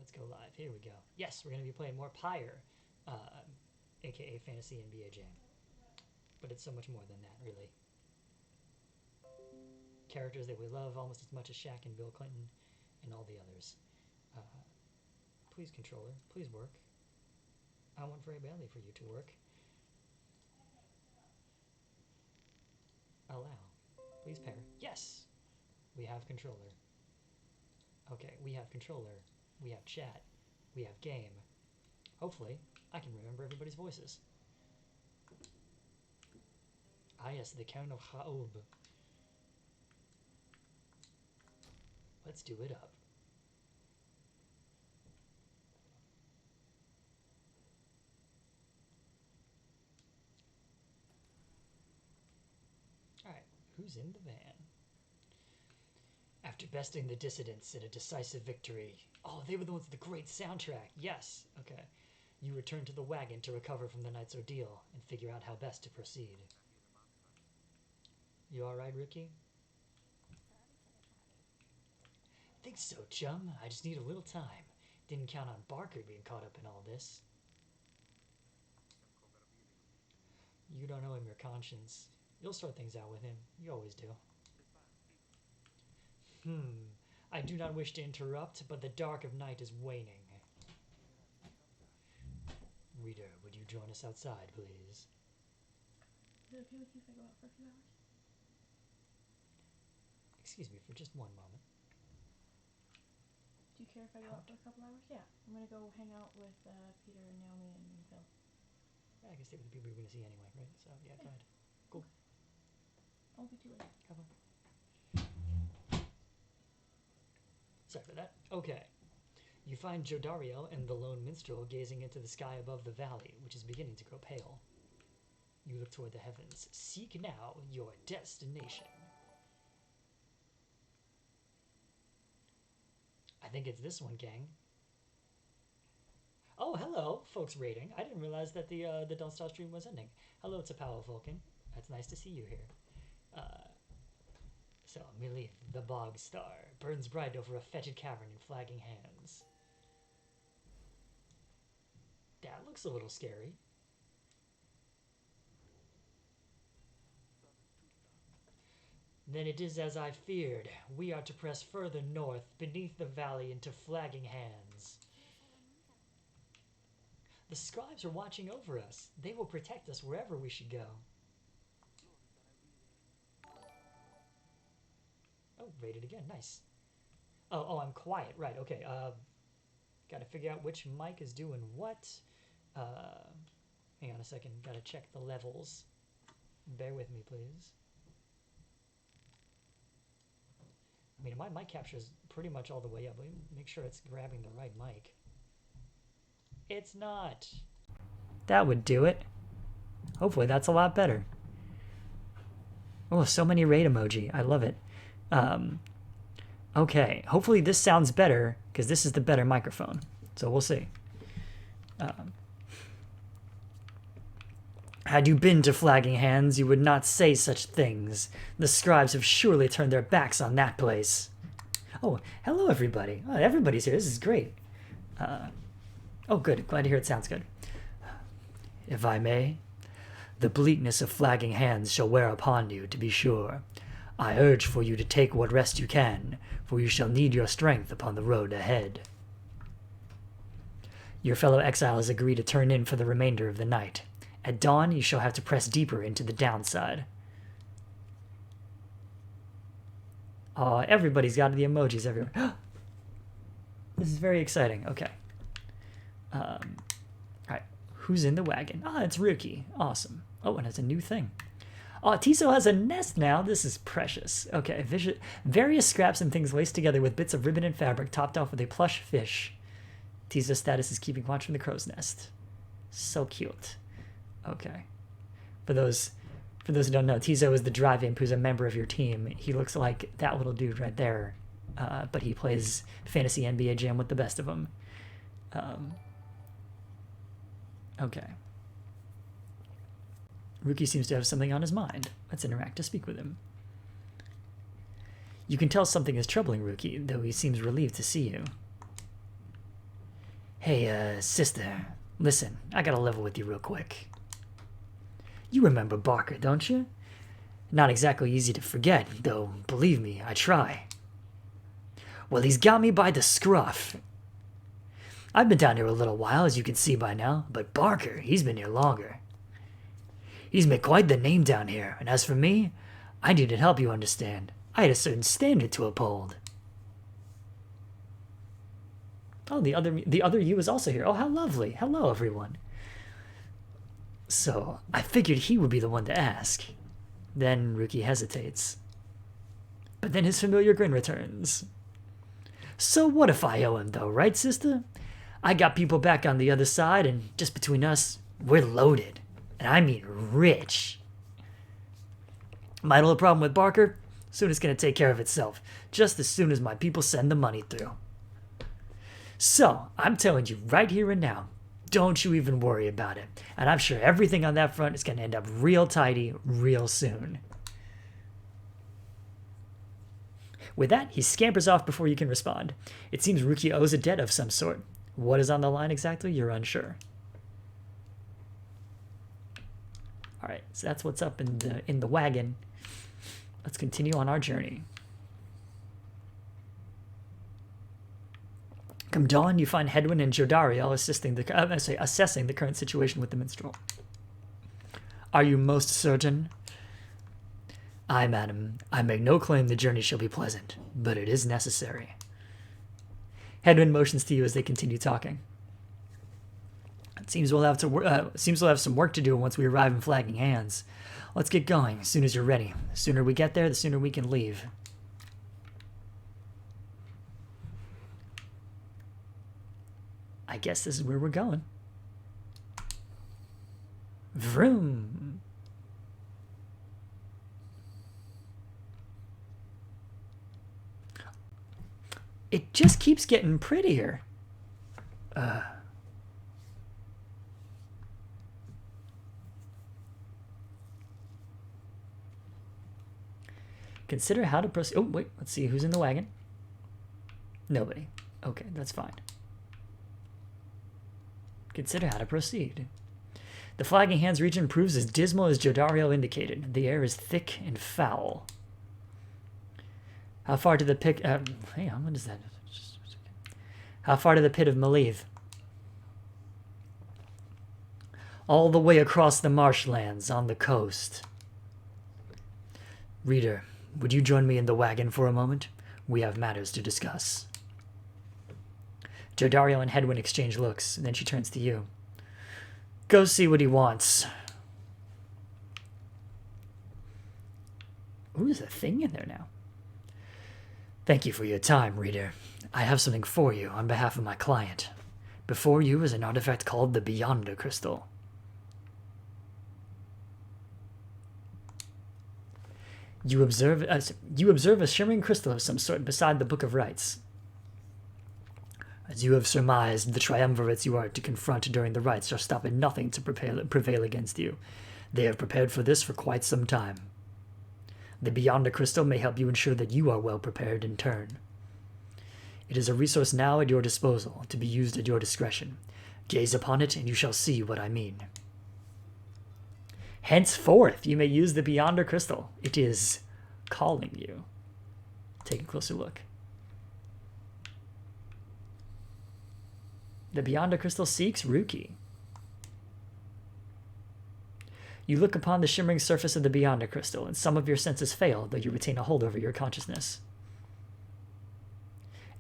let's go live. Here we go. Yes, we're going to be playing more Pyre, aka Fantasy NBA Jam. But it's so much more than that, really. Characters that we love almost as much as Shaq and Bill Clinton and all the others. Please, controller, please work. I want very badly for you to work. Allow. Please pair. Yes! We have controller. Okay, we have controller. We have chat. We have game. Hopefully, I can remember everybody's voices. Ah yes, the Count of Ha'ob. Let's do it up. Alright, who's in the van? After besting the dissidents in a decisive victory. Oh, they were the ones with the great soundtrack. Yes, okay. You return to the wagon to recover from the night's ordeal and figure out how best to proceed. You alright, Ricky? Think so, chum. I just need a little time. Didn't count on Barker being caught up in all this. You don't know him your conscience. You'll sort things out with him. You always do. I do not wish to interrupt, but the dark of night is waning. Reader, would you join us outside, please? Is it okay with you if I go out for a few hours? Excuse me for just one moment. Do you care if I go out for a couple hours? Yeah. I'm going to go hang out with Peter and Naomi and Phil. Yeah, I can stay with the people you're going to see anyway, right? So, yeah, go ahead. Cool. I won't be too late. Have fun. Sorry for that. Okay. You find Jodariel and the Lone Minstrel gazing into the sky above the valley, which is beginning to grow pale. You look toward the heavens. Seek now your destination. I think it's this one, gang. Oh, hello, folks rating. I didn't realize that the Don't Stop stream was ending. Hello, T'Pau Vulcan. It's nice to see you here. So, Milith, the Bog Star, burns bright over a fetid cavern in flagging hands. That looks a little scary. Then it is as I feared. We are to press further north, beneath the valley, into flagging hands. The scribes are watching over us. They will protect us wherever we should go. Oh, rated again. Nice. Oh, I'm quiet. Right, okay. Gotta figure out which mic is doing what. Hang on a second. Gotta check the levels. Bear with me, please. I mean, my mic capture is pretty much all the way up. Make sure it's grabbing the right mic. It's not. That would do it. Hopefully that's a lot better. Oh, so many raid emoji. I love it. Okay, hopefully this sounds better because this is the better microphone. So we'll see. Had you been to Flagging Hands, you would not say such things. The scribes have surely turned their backs on that place. Oh, hello everybody. Oh, everybody's here. This is great. Oh, good. Glad to hear it sounds good. If I may, the bleakness of Flagging Hands shall wear upon you, to be sure. I urge for you to take what rest you can, for you shall need your strength upon the road ahead. Your fellow exiles agree to turn in for the remainder of the night. At dawn, you shall have to press deeper into the downside. Oh, everybody's got the emojis everywhere. This is very exciting. Okay. Alright, who's in the wagon? Ah, it's Ruki. Awesome. Oh, and it's a new thing. Oh, Tiso has a nest now. This is precious. Okay, various scraps and things laced together with bits of ribbon and fabric topped off with a plush fish. Tiso's status is keeping watch from the crow's nest. So cute. Okay. For those who don't know, Tiso is the drive imp who's a member of your team. He looks like that little dude right there, but he plays Fantasy NBA Jam with the best of them. Okay. Ruki seems to have something on his mind. Let's interact to speak with him. You can tell something is troubling Ruki, though he seems relieved to see you. Hey, sister, listen, I gotta level with you real quick. You remember Barker, don't you? Not exactly easy to forget, though, believe me, I try. Well, he's got me by the scruff. I've been down here a little while, as you can see by now, but Barker, he's been here longer. He's made quite the name down here, and as for me, I needed help, you understand. I had a certain standard to uphold. Oh, the other you is also here. Oh, how lovely. Hello, everyone. So, I figured he would be the one to ask. Then Ruki hesitates. But then his familiar grin returns. So what if I owe him, though, right, sister? I got people back on the other side, and just between us, we're loaded. And I mean rich. My little problem with Barker, soon it's going to take care of itself, just as soon as my people send the money through. So, I'm telling you right here and now, don't you even worry about it. And I'm sure everything on that front is going to end up real tidy real soon. With that, he scampers off before you can respond. It seems Ruki owes a debt of some sort. What is on the line exactly? You're unsure. Alright, so that's what's up in the wagon. Let's continue on our journey. Come dawn, you find Hedwyn and Jodariel assessing the current situation with the minstrel. Are you most certain? Aye, madam. I make no claim the journey shall be pleasant, but it is necessary. Hedwyn motions to you as they continue talking. It seems we'll have some work to do once we arrive in Flagging Hands. Let's get going as soon as you're ready. The sooner we get there, the sooner we can leave. I guess this is where we're going. Vroom. It just keeps getting prettier. Consider how to proceed. Oh, wait. Let's see who's in the wagon. Nobody. Okay, that's fine. Consider how to proceed. The Flagging Hands region proves as dismal as Jodariel indicated. The air is thick and foul. How far to the pit? Hang on, what is that? How far to the pit of Maleev? All the way across the marshlands on the coast. Reader, would you join me in the wagon for a moment? We have matters to discuss. Jodariel and Hedwyn exchange looks, and then she turns to you. Go see what he wants. Ooh, there's a thing in there now. Thank you for your time, reader. I have something for you on behalf of my client. Before you is an artifact called the Beyonder Crystal. You observe a shimmering crystal of some sort beside the Book of Rites. As you have surmised, the triumvirates you are to confront during the rites shall stop at nothing to prevail against you. They have prepared for this for quite some time. The Beyonder Crystal may help you ensure that you are well prepared in turn. It is a resource now at your disposal, to be used at your discretion. Gaze upon it, and you shall see what I mean. Henceforth, you may use the Beyonder Crystal. It is calling you. Take a closer look. The Beyonder Crystal seeks Ruki. You look upon the shimmering surface of the Beyonder Crystal, and some of your senses fail, though you retain a hold over your consciousness.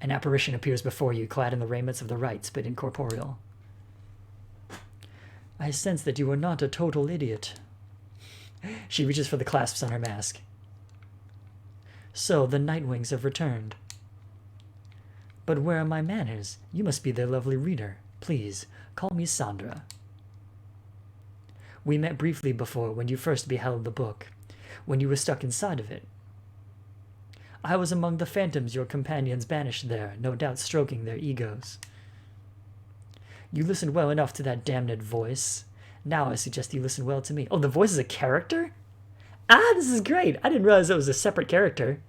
An apparition appears before you, clad in the raiments of the rites, but incorporeal. I sense that you are not a total idiot. She reaches for the clasps on her mask. So, the Nightwings have returned. But where are my manners? You must be their lovely reader. Please, call me Sandra. We met briefly before when you first beheld the book, when you were stuck inside of it. I was among the phantoms your companions banished there, no doubt stroking their egos. You listened well enough to that damned voice. Now I suggest you listen well to me. Oh, the voice is a character? Ah, this is great. I didn't realize it was a separate character.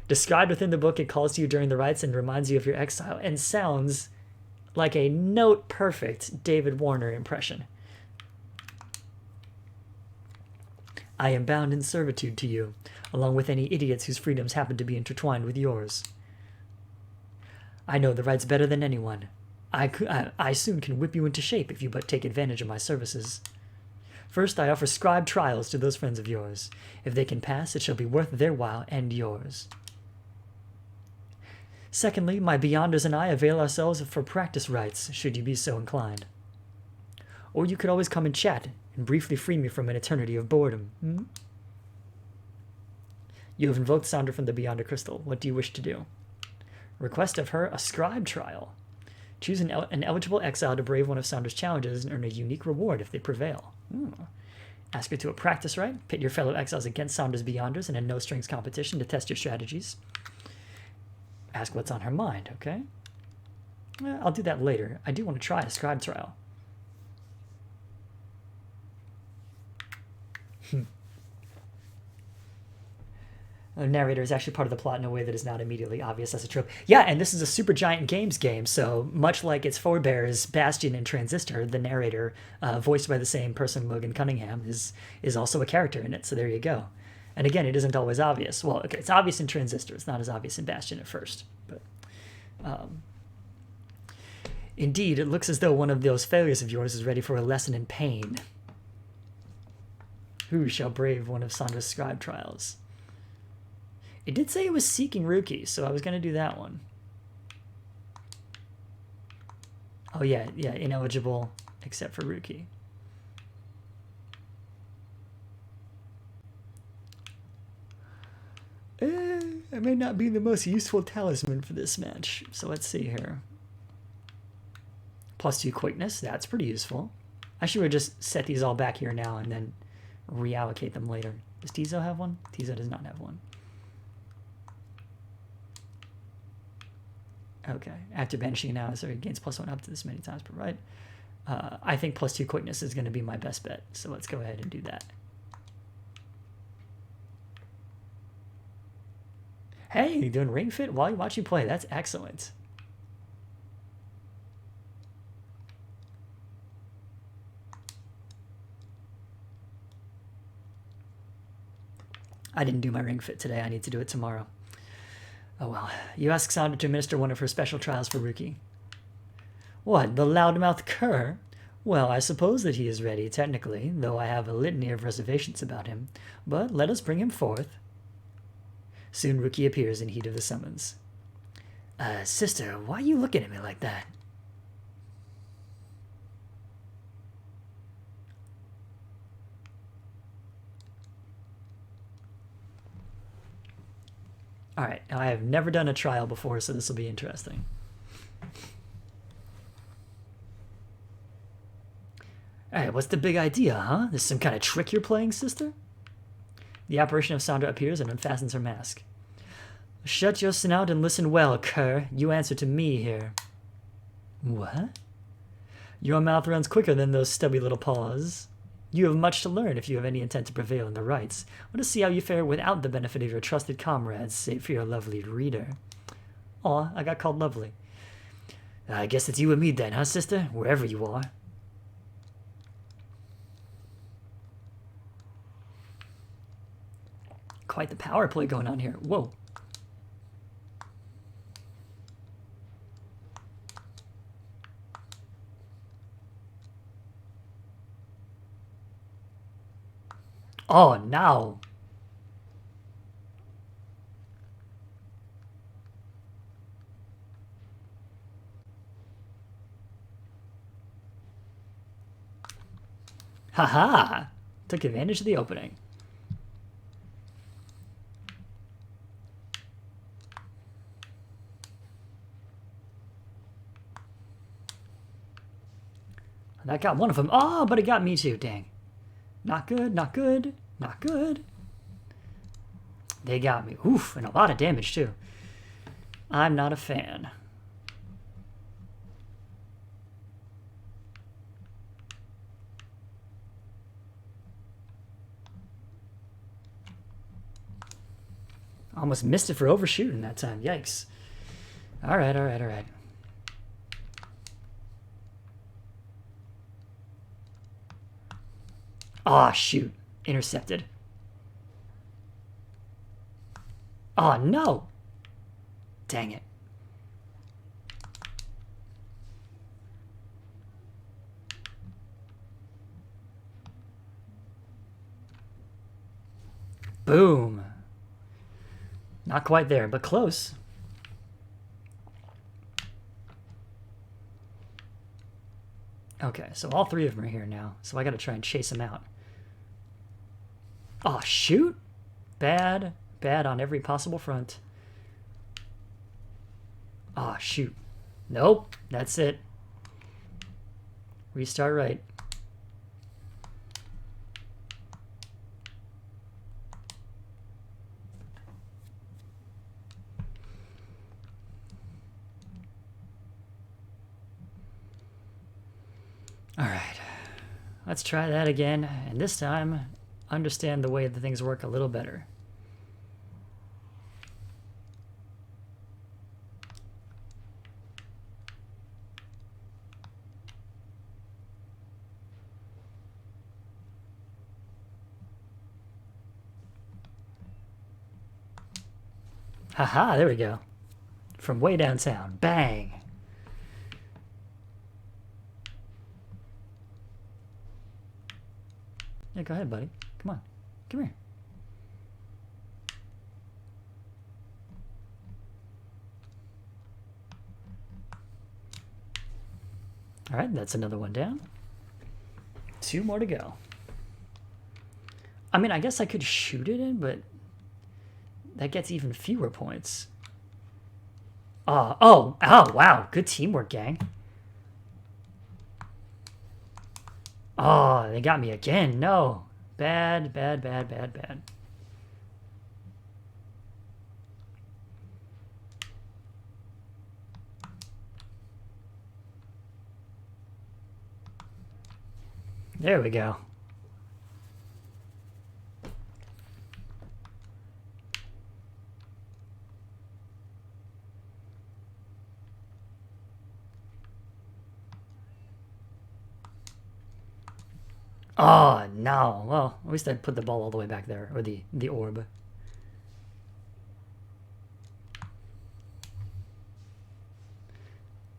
Described within the book, it calls to you during the rites and reminds you of your exile, and sounds like a note-perfect David Warner impression. I am bound in servitude to you, along with any idiots whose freedoms happen to be intertwined with yours. I know the rights better than anyone. I soon can whip you into shape if you but take advantage of my services. First, I offer scribe trials to those friends of yours. If they can pass, it shall be worth their while and yours. Secondly, my Beyonders and I avail ourselves for practice rites, should you be so inclined. Or you could always come and chat, and briefly free me from an eternity of boredom. You have invoked Sandra from the Beyonder Crystal. What do you wish to do? Request of her a scribe trial. Choose an eligible exile to brave one of Sandra's challenges and earn a unique reward if they prevail. Ask her to a practice rite. Pit your fellow exiles against Sandra's Beyonders in a no-strings competition to test your strategies. Ask what's on her mind, okay? I'll do that later. I do want to try a scribe trial. The narrator is actually part of the plot in a way that is not immediately obvious as a trope. Yeah, and this is a Super Giant Games game, so much like its forebears, Bastion and Transistor, the narrator, voiced by the same person, Logan Cunningham, is also a character in it, so there you go. And again, it isn't always obvious. Well, okay, it's obvious in Transistor. It's not as obvious in Bastion at first. But indeed, it looks as though one of those failures of yours is ready for a lesson in pain. Who shall brave one of Sandra's scribe trials? It did say it was seeking Ruki, so I was going to do that one. Oh, yeah, ineligible except for Ruki. It may not be the most useful talisman for this match, so let's see here. +2 quickness, that's pretty useful. I should have just set these all back here now and then reallocate them later. Does Tizo have one? Tizo does not have one. Okay, after banishing an Azure, it gains +1 up to this many times per ride. I think +2 quickness is going to be my best bet, so let's go ahead and do that. Hey, you're doing Ring Fit while you watch you play. That's excellent. I didn't do my Ring Fit today. I need to do it tomorrow. Oh well. You ask Sandra to administer one of her special trials for Ruki. What, the loudmouth cur? Well, I suppose that he is ready, technically, though I have a litany of reservations about him. But let us bring him forth. Soon Ruki appears in heat of the summons. Sister, why are you looking at me like that? Alright, now I have never done a trial before, so this will be interesting. Alright, what's the big idea, huh? This some kind of trick you're playing, sister? The apparition of Sandra appears and unfastens her mask. Shut your snout and listen well, cur. You answer to me here. What? Your mouth runs quicker than those stubby little paws. You have much to learn if you have any intent to prevail in the rights. Let us see how you fare without the benefit of your trusted comrades, save for your lovely reader. Aw, I got called lovely. I guess it's you and me then, huh, sister? Wherever you are. Quite the power play going on here. Whoa. Oh, no. Haha. Took advantage of the opening. That got one of them. Oh, but it got me too. Dang. Not good, not good, not good. They got me. Oof, and a lot of damage too. I'm not a fan. Almost missed it for overshooting that time. Yikes. All right, all right, all right. Ah, shoot. Intercepted. Oh, no. Dang it. Boom. Not quite there, but close. Okay, so all three of them are here now, so I gotta try and chase them out. Oh, shoot. Bad. Bad on every possible front. Oh, shoot. Nope, that's it. Restart right. All right, let's try that again, and this time understand the way that things work a little better. Haha, there we go. From way downtown. Bang. Yeah, go ahead, buddy. Come on. Come here. All right, that's another one down. 2 more to go. I mean, I guess I could shoot it in, but that gets even fewer points. Oh, wow. Good teamwork, gang. Oh, they got me again. No. Bad, bad, bad, bad, bad. There we go. Oh, no. Well, at least I put the ball all the way back there, or the orb.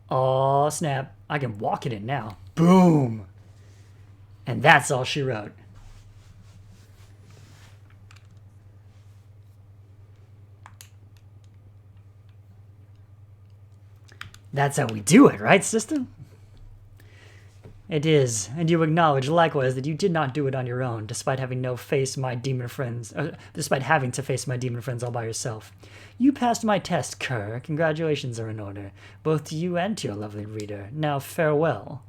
Oh, snap. I can walk it in now. Boom. And that's all she wrote. That's how we do it, right, system? It is, and you acknowledge likewise that you did not do it on your own, despite having to face my demon friends all by yourself. You passed my test, Kerr. Congratulations are in order, both to you and to your lovely reader. Now farewell.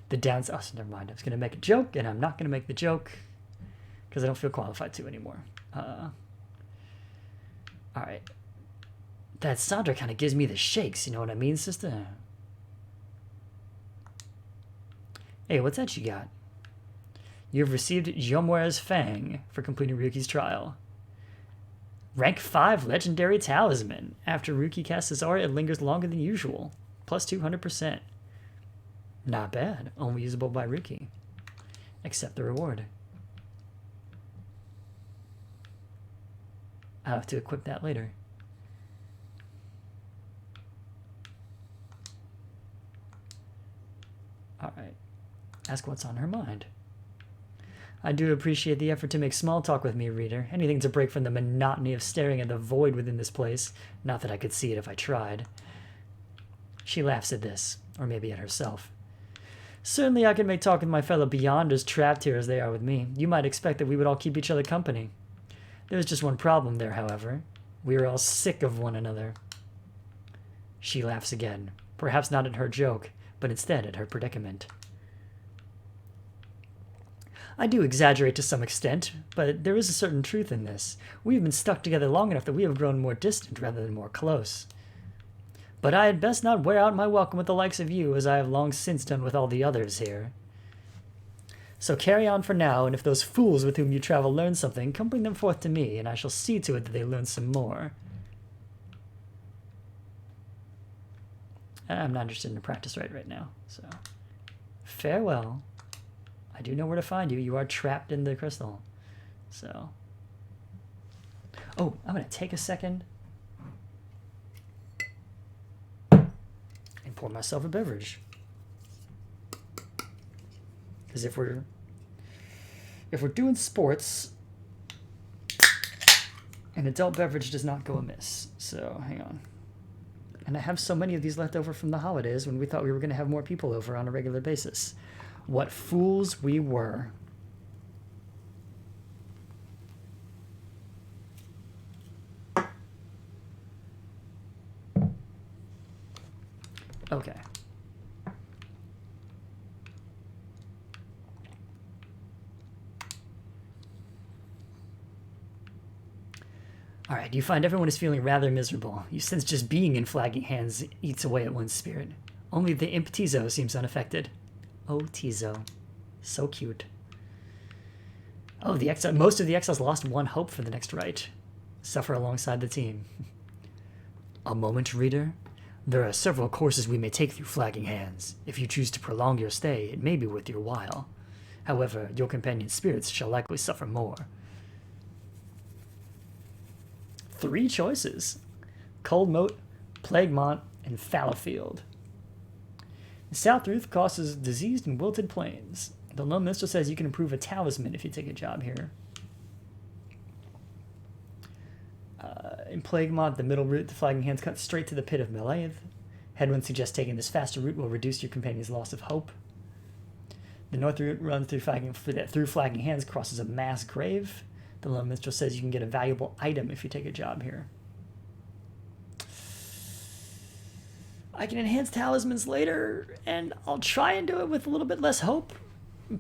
The downs. Oh, never mind. I was going to make a joke, and I'm not going to make the joke because I don't feel qualified to anymore. Alright. That sounder kind of gives me the shakes, you know what I mean, sister? Hey, what's that you got? You have received Yomuer's Fang for completing Ryuki's trial. Rank 5 Legendary Talisman. After Ryuki casts his aura, it lingers longer than usual. Plus 200%. Not bad. Only usable by Ryuki. Accept the reward. I'll have to equip that later. Alright. Ask what's on her mind. I do appreciate the effort to make small talk with me, reader. Anything to break from the monotony of staring at the void within this place. Not that I could see it if I tried. She laughs at this, or maybe at herself. Certainly I can make talk with my fellow Beyonders trapped here as they are with me. You might expect that we would all keep each other company. There's just one problem there, however. We are all sick of one another. She laughs again, perhaps not at her joke, but instead at her predicament. I do exaggerate to some extent, but there is a certain truth in this. We have been stuck together long enough that we have grown more distant rather than more close. But I had best not wear out my welcome with the likes of you, as I have long since done with all the others here. So carry on for now, and if those fools with whom you travel learn something, come bring them forth to me, and I shall see to it that they learn some more. I'm not interested in a practice right now. So, farewell. I do know where to find you. You are trapped in the crystal. So, oh, I'm gonna take a second and pour myself a beverage. Because if we're doing sports, an adult beverage does not go amiss. So hang on. And I have so many of these left over from the holidays when we thought we were going to have more people over on a regular basis. What fools we were. Okay. All right, you find everyone is feeling rather miserable. You sense just being in Flagging Hands eats away at one's spirit. Only the imp Tizo seems unaffected. Oh, Tizo. So cute. Oh, most of the exiles lost one hope for the next rite. Suffer alongside the team. A moment, reader. There are several courses we may take through Flagging Hands. If you choose to prolong your stay, it may be worth your while. However, your companion spirits shall likely suffer more. 3 choices. Cold Moat, Plaguemont, and Fallowfield. The South Roof causes diseased and wilted plains. The Lone Minstrel says you can improve a talisman if you take a job here. In Plaguemont, the middle route, the Flagging Hands cuts straight to the Pit of Melave. Headwind suggests taking this faster route will reduce your companion's loss of hope. The north route runs through Flagging Hands, crosses a mass grave. The Lone Minstrel says you can get a valuable item if you take a job here. I can enhance talismans later, and I'll try and do it with a little bit less hope,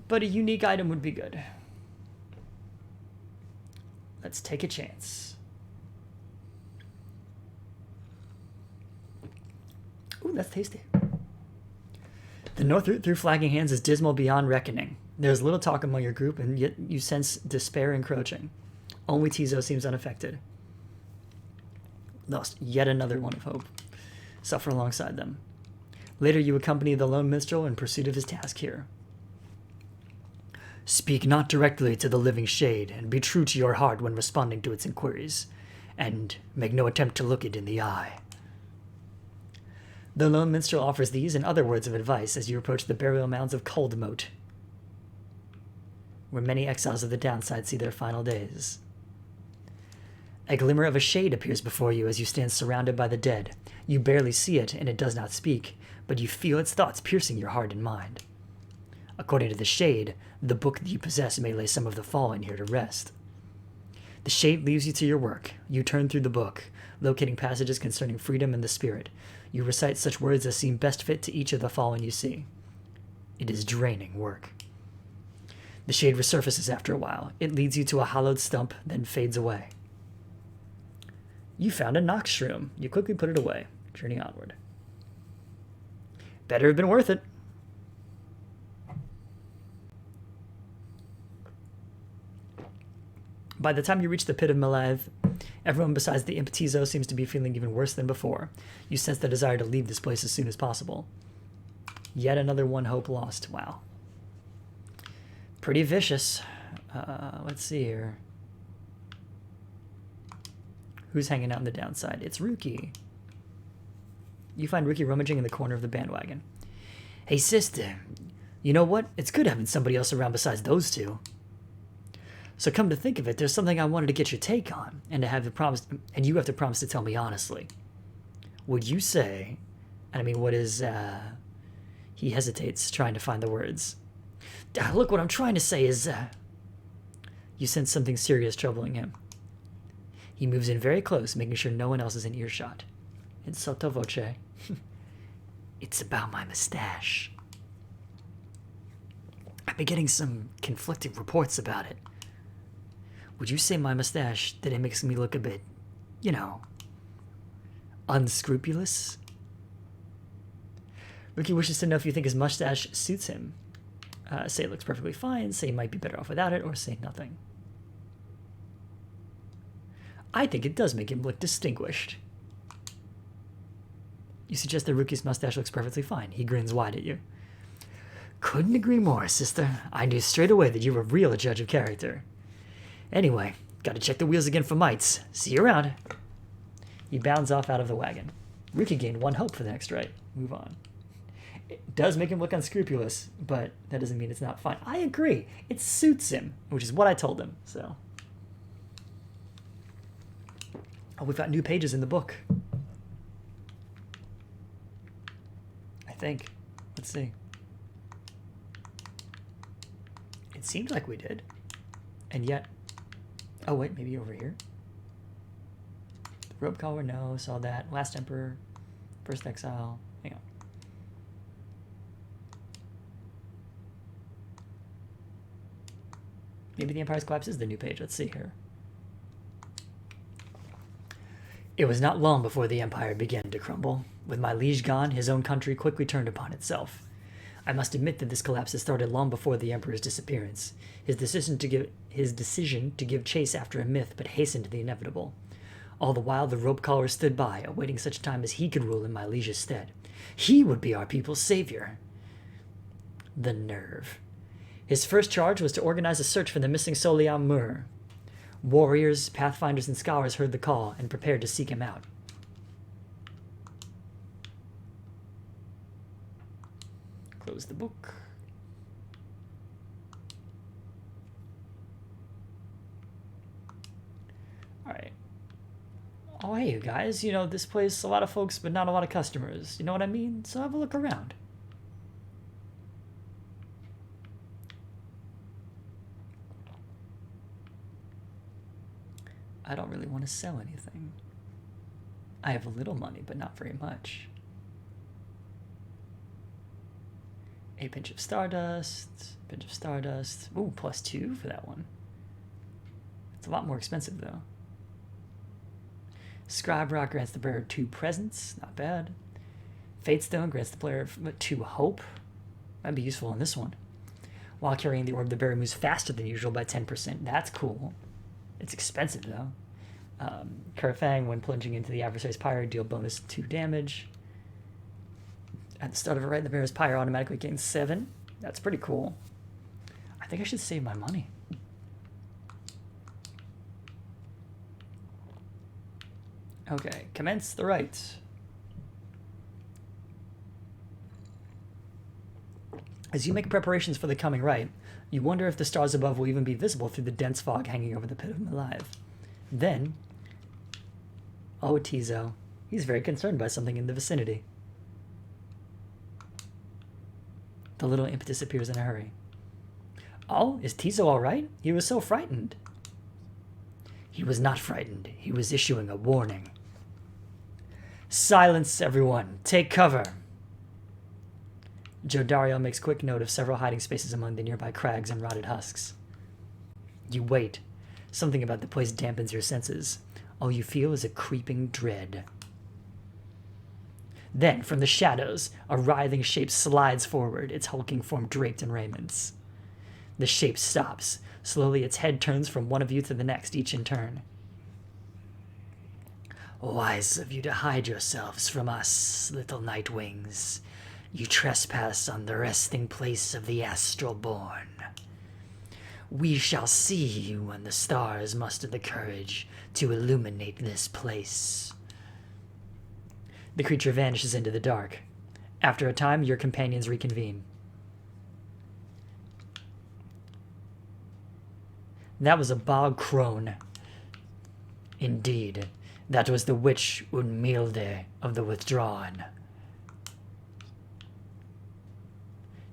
but a unique item would be good. Let's take a chance. Ooh, that's tasty. The north route through Flagging Hands is dismal beyond reckoning. There's little talk among your group, and yet you sense despair encroaching. Only Tizo seems unaffected. Lost yet another one of hope. Suffer alongside them. Later you accompany the Lone Minstrel in pursuit of his task here. Speak not directly to the living shade, and be true to your heart when responding to its inquiries, and make no attempt to look it in the eye. The Lone Minstrel offers these and other words of advice as you approach the burial mounds of Cold Moat, where many exiles of the downside see their final days. A glimmer of a shade appears before you as you stand surrounded by the dead. You barely see it, and it does not speak, but you feel its thoughts piercing your heart and mind. According to the shade, the book that you possess may lay some of the fallen here to rest. The shade leaves you to your work. You turn through the book, locating passages concerning freedom and the spirit. You recite such words as seem best fit to each of the fallen you see. It is draining work. The shade resurfaces after a while. It leads you to a hollowed stump, then fades away. You found a Nox shroom. You quickly put it away, journeying onward. Better have been worth it. By the time you reach the Pit of Melave, everyone besides the Imp Tizo seems to be feeling even worse than before. You sense the desire to leave this place as soon as possible. Yet another one hope lost. Wow. Pretty vicious. Let's see here. Who's hanging out in the downside? It's Ruki. You find Ruki rummaging in the corner of the bandwagon. Hey, sister. You know what? It's good having somebody else around besides those two. So come to think of it, there's something I wanted to get your take on, and you have to promise to tell me honestly. Would you say, and I mean, what is, he hesitates, trying to find the words. Look, what I'm trying to say is, you sense something serious troubling him. He moves in very close, making sure no one else is in earshot. In sotto voce. It's about my mustache. I've been getting some conflicting reports about it. Would you say my mustache that it makes me look a bit, you know, unscrupulous? Ruki wishes to know if you think his mustache suits him. Say it looks perfectly fine, say he might be better off without it, or say nothing. I think it does make him look distinguished. You suggest that Ruki's mustache looks perfectly fine. He grins wide at you. Couldn't agree more, sister. I knew straight away that you were a real judge of character. Anyway, gotta check the wheels again for mites. See you around. He bounds off out of the wagon. Ruki gained 1 hope for the next right. Move on. It does make him look unscrupulous, but that doesn't mean it's not fine. I agree. It suits him, which is what I told him, so. Oh, we've got new pages in the book. I think. Let's see. It seemed like we did. And yet... Oh, wait, maybe over here? The robe collar, no. Saw that. Last Emperor. First Exile. Hang on. Maybe the Empire's Collapse is the new page. Let's see here. It was not long before the Empire began to crumble. With my liege gone, his own country quickly turned upon itself. I must admit that this collapse had started long before the Emperor's disappearance. His decision to give chase after a myth but hastened the inevitable. All the while the rope collar stood by, awaiting such time as he could rule in my liege's stead. He would be our people's savior. The nerve. His first charge was to organize a search for the missing Soliam Mur. Warriors, pathfinders, and scholars heard the call and prepared to seek him out. Close the book. Alright. Oh, hey, you guys. You know, this place, a lot of folks, but not a lot of customers. You know what I mean? So have a look around. I don't really want to sell anything. I have a little money, but not very much. A pinch of stardust, pinch of stardust. Ooh, +2 for that one. It's a lot more expensive, though. Scribe Rock grants the bearer 2 presents. Not bad. Fatestone grants the player 2 hope. That'd be useful in this one. While carrying the orb, the bearer moves faster than usual by 10%. That's cool. It's expensive, though. Kerfang, when plunging into the adversary's pyre, deal bonus 2 damage. At the start of a right, the bearer's pyre automatically gains 7. That's pretty cool. I think I should save my money. Okay, commence the rite. As you make preparations for the coming rite, you wonder if the stars above will even be visible through the dense fog hanging over the pit of Malive. Then, oh, Tizo. He's very concerned by something in the vicinity. The little imp disappears in a hurry. Oh, is Tizo all right? He was so frightened. He was not frightened. He was issuing a warning. Silence, everyone. Take cover. Jodario makes quick note of several hiding spaces among the nearby crags and rotted husks. You wait. Something about the place dampens your senses. All you feel is a creeping dread. Then, from the shadows, a writhing shape slides forward, its hulking form draped in raiments. The shape stops. Slowly, its head turns from one of you to the next, each in turn. Wise of you to hide yourselves from us, little Nightwings. You trespass on the resting place of the astral born. We shall see you when the stars muster the courage to illuminate this place. The creature vanishes into the dark. After a time, your companions reconvene. That was a bog crone. Indeed, that was the witch Unmilde of the Withdrawn.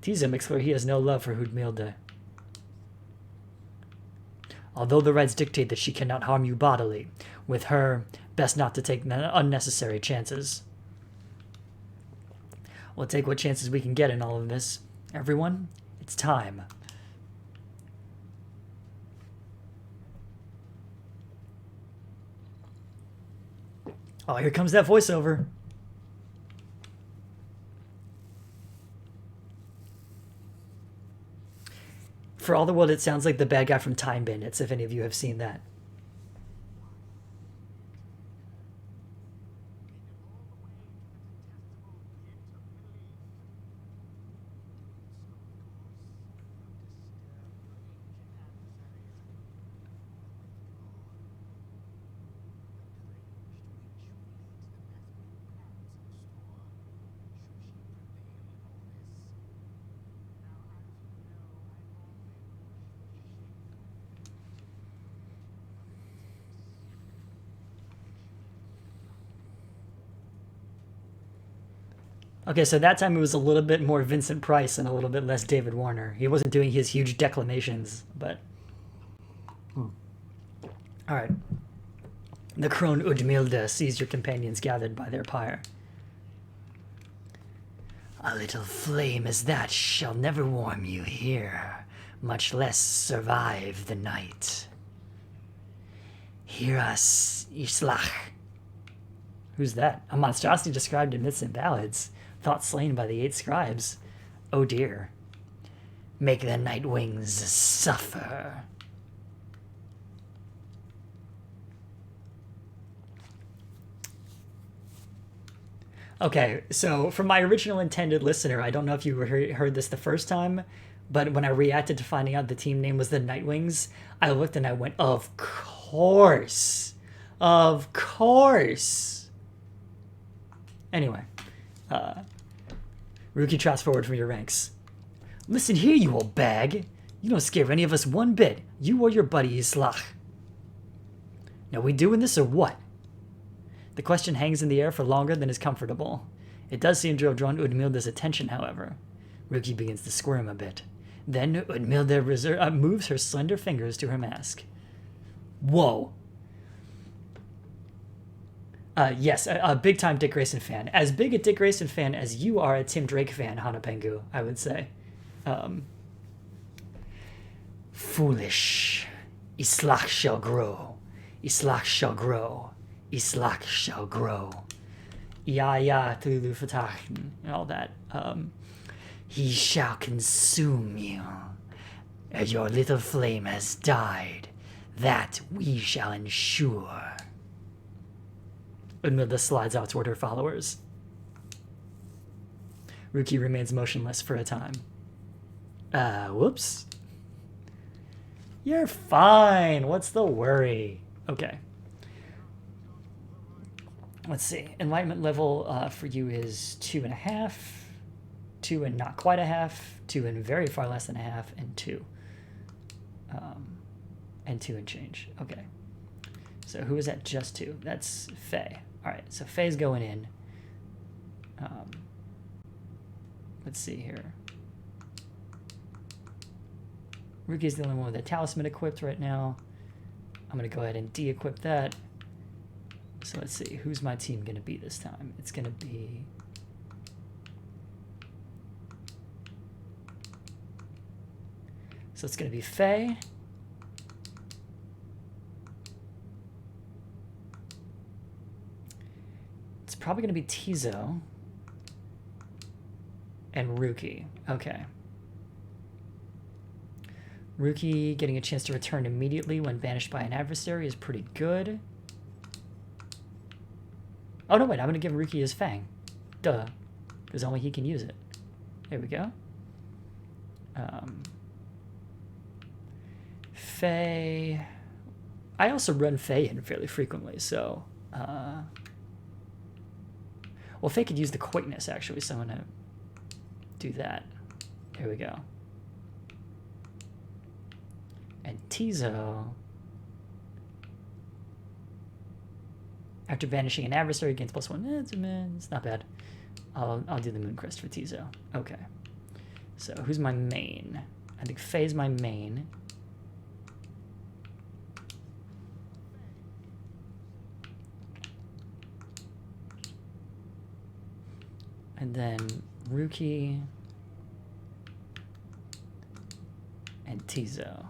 Tizo makes clear he has no love for Unmilde. Although the rites dictate that she cannot harm you bodily, with her, best not to take unnecessary chances. We'll take what chances we can get in all of this. Everyone, it's time. Oh, here comes that voiceover. For all the world, it sounds like the bad guy from Time Bandits, if any of you have seen that. Okay, so that time it was a little bit more Vincent Price and a little bit less David Warner. He wasn't doing his huge declamations, but... Alright. The crone Udmilda sees your companions gathered by their pyre. A little flame as that shall never warm you here, much less survive the night. Hear us, Islach. Who's that? A monstrosity described in myths and ballads, thought slain by the 8 scribes. Oh dear. Make the Nightwings suffer. Okay, so from my original intended listener, I don't know if you heard this the first time, but when I reacted to finding out the team name was the Nightwings, I looked and I went, of course. Of course. Anyway, Rookie trots forward from your ranks. Listen here, you old bag. You don't scare any of us one bit. You or your buddy Islach. Now we doing this or what? The question hangs in the air for longer than is comfortable. It does seem to have drawn Udmilda's attention, however. Rookie begins to squirm a bit. Then Udmilda moves her slender fingers to her mask. Whoa. Yes, a big-time Dick Grayson fan. As big a Dick Grayson fan as you are a Tim Drake fan, Hanapengu, I would say. Foolish. Islach shall grow. Islach shall grow. Islach shall grow. Ya Tulu Fatachen, and all that. He shall consume you. As your little flame has died, that we shall ensure. Udmilda slides out toward her followers. Rookie remains motionless for a time. Whoops. You're fine. What's the worry? Okay. Let's see. Enlightenment level for you is 2.5, 2 and not quite a half, 2 and very far less than a half, and 2. And 2 and change. Okay. So who is that just 2? That's Faye. Alright, so Faye's going in. Let's see here. Rookie's the only one with a talisman equipped right now. I'm going to go ahead and de-equip that. So let's see, who's my team going to be this time? It's going to be... So it's going to be Faye. It's probably going to be Tizo. And Rookie. Okay. Rookie getting a chance to return immediately when banished by an adversary is pretty good. Oh, no, wait. I'm going to give Rookie his Fang. Duh. Because only he can use it. There we go. Faye. I also run Faye in fairly frequently, so... Well, Faye could use the quickness, actually, so I'm going to do that. There we go. And Tizo... After banishing an adversary against +1, it's not bad. I'll do the Moon Crest for Tizo. Okay. So who's my main? I think Faye's my main. And then Rookie and Tizo.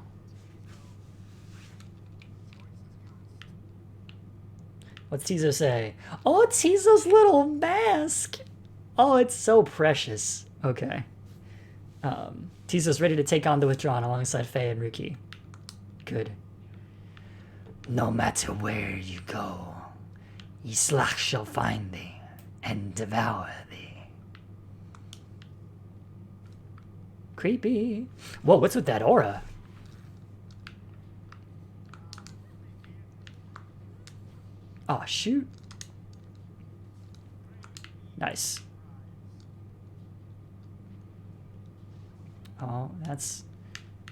What's Tizo say? Oh, Tizo's little mask. Oh, it's so precious. Okay. Tizo's ready to take on the Withdrawn alongside Faye and Rookie. Good. No matter where you go, Islach shall find thee and devour thee. Creepy. Whoa, what's with that aura? Oh, shoot. Nice. Oh, that's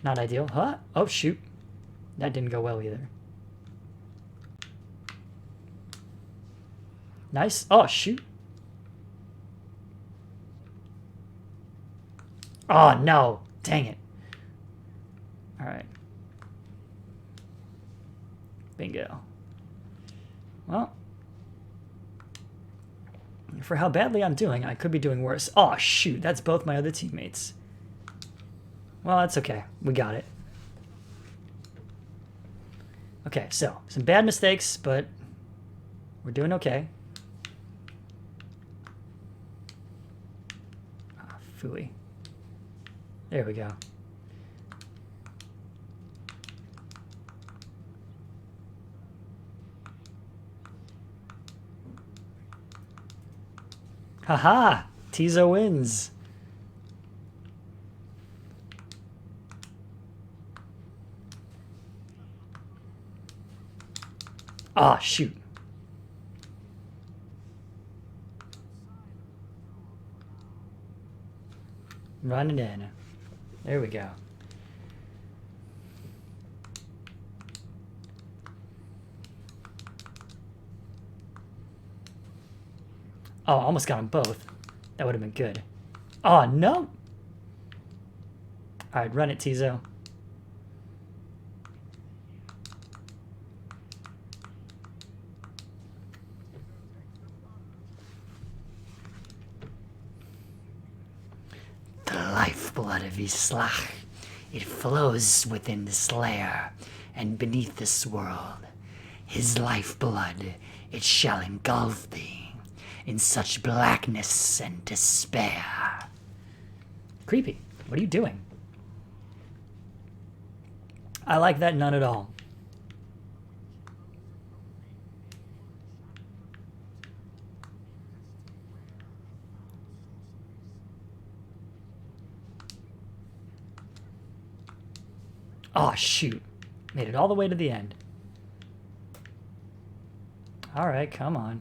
not ideal. Huh? Oh, shoot. That didn't go well either. Nice. Oh, shoot. Oh, no. Dang it. All right. Bingo. Well, for how badly I'm doing, I could be doing worse. Oh, shoot. That's both my other teammates. Well, that's okay. We got it. Okay, so some bad mistakes, but we're doing okay. Oh, phooey. There we go. Haha! Tizo wins. Ah, shoot. Running in. There we go. Oh, almost got them both. That would have been good. Oh, no. All right, run it, Tizo. The lifeblood of Islach. It flows within this lair and beneath this world. His lifeblood, it shall engulf thee in such blackness and despair. Creepy. What are you doing? I like that none at all. Oh, shoot. Made it all the way to the end. All right, come on.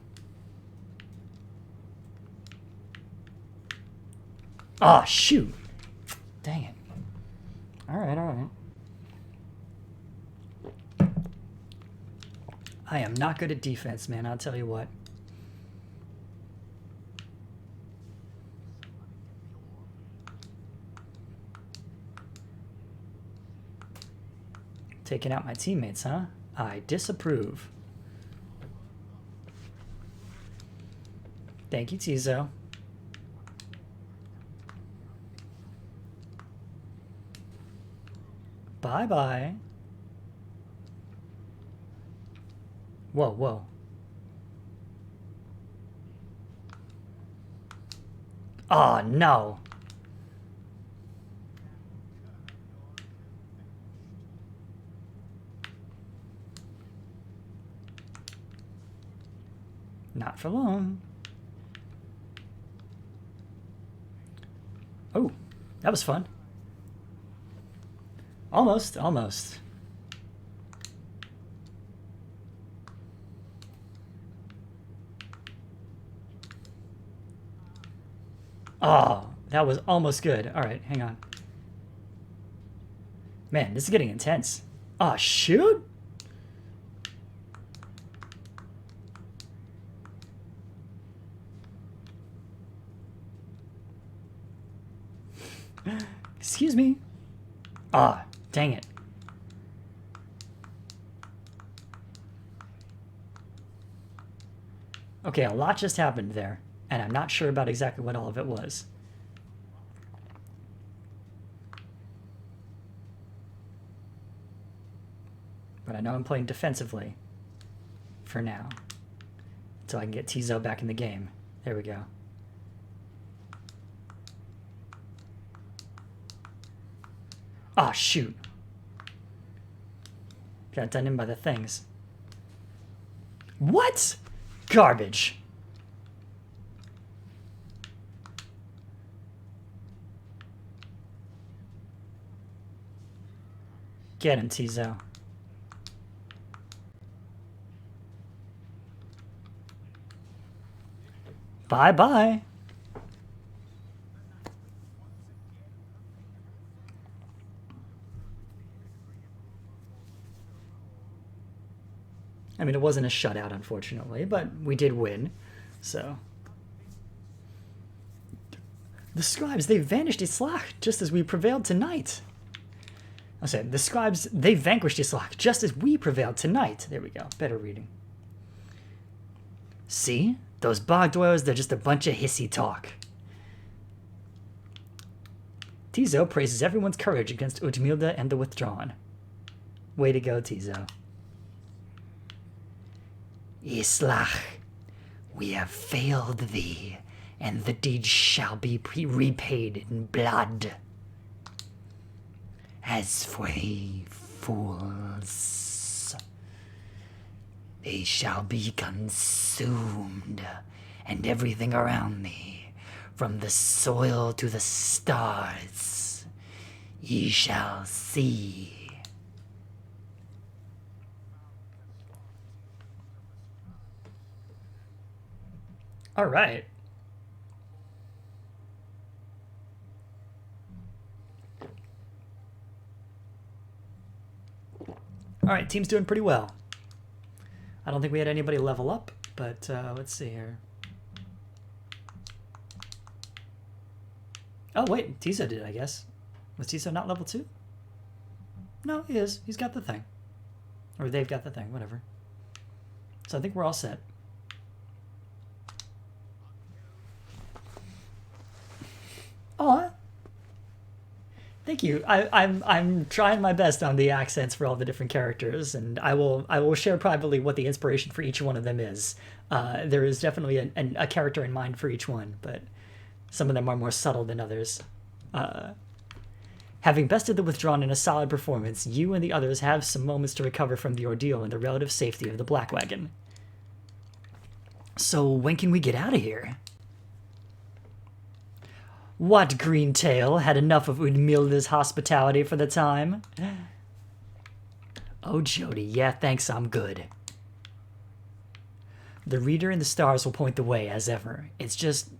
Oh, shoot. Dang it. All right, all right. I am not good at defense, man. I'll tell you what. Taking out my teammates, huh? I disapprove. Thank you, Tizo. Bye-bye. Whoa, whoa. Oh, no. Not for long. Oh, that was fun. Almost, almost. Oh, that was almost good. All right, hang on. Man, this is getting intense. Oh, shoot. Excuse me. Ah, dang it. Okay, a lot just happened there, and I'm not sure about exactly what all of it was. But I know I'm playing defensively for now, until I can get Tizo back in the game. There we go. Ah, shoot. Got done in by the things. What? Garbage. Get him, Tizo. Bye-bye. I mean, it wasn't a shutout, unfortunately, but we did win, so. The scribes, they vanished Islach just as we prevailed tonight. I said, the scribes, they vanquished Islach just as we prevailed tonight. There we go. Better reading. See? Those bog dwellers, they're just a bunch of hissy talk. Tizo praises everyone's courage against Utmilda and the Withdrawn. Way to go, Tizo. Islach, we have failed thee, and the deed shall be repaid in blood. As for the fools, they shall be consumed, and everything around thee, from the soil to the stars, ye shall see. All right. All right, team's doing pretty well. I don't think we had anybody level up, but let's see here. Oh, wait, Tizo did, I guess. Was Tizo not level 2? No, he is. He's got the thing. Or they've got the thing, whatever. So I think we're all set. Aw. Thank you. I'm trying my best on the accents for all the different characters, and I will share privately what the inspiration for each one of them is. There is definitely a character in mind for each one, but some of them are more subtle than others. Having bested the Withdrawn in a solid performance, you and the others have some moments to recover from the ordeal and the relative safety of the Black Wagon. So when can we get out of here? What, Greentail, had enough of Udmilda's hospitality for the time? Oh, Jody, yeah, thanks, I'm good. The reader and the stars will point the way, as ever. It's just,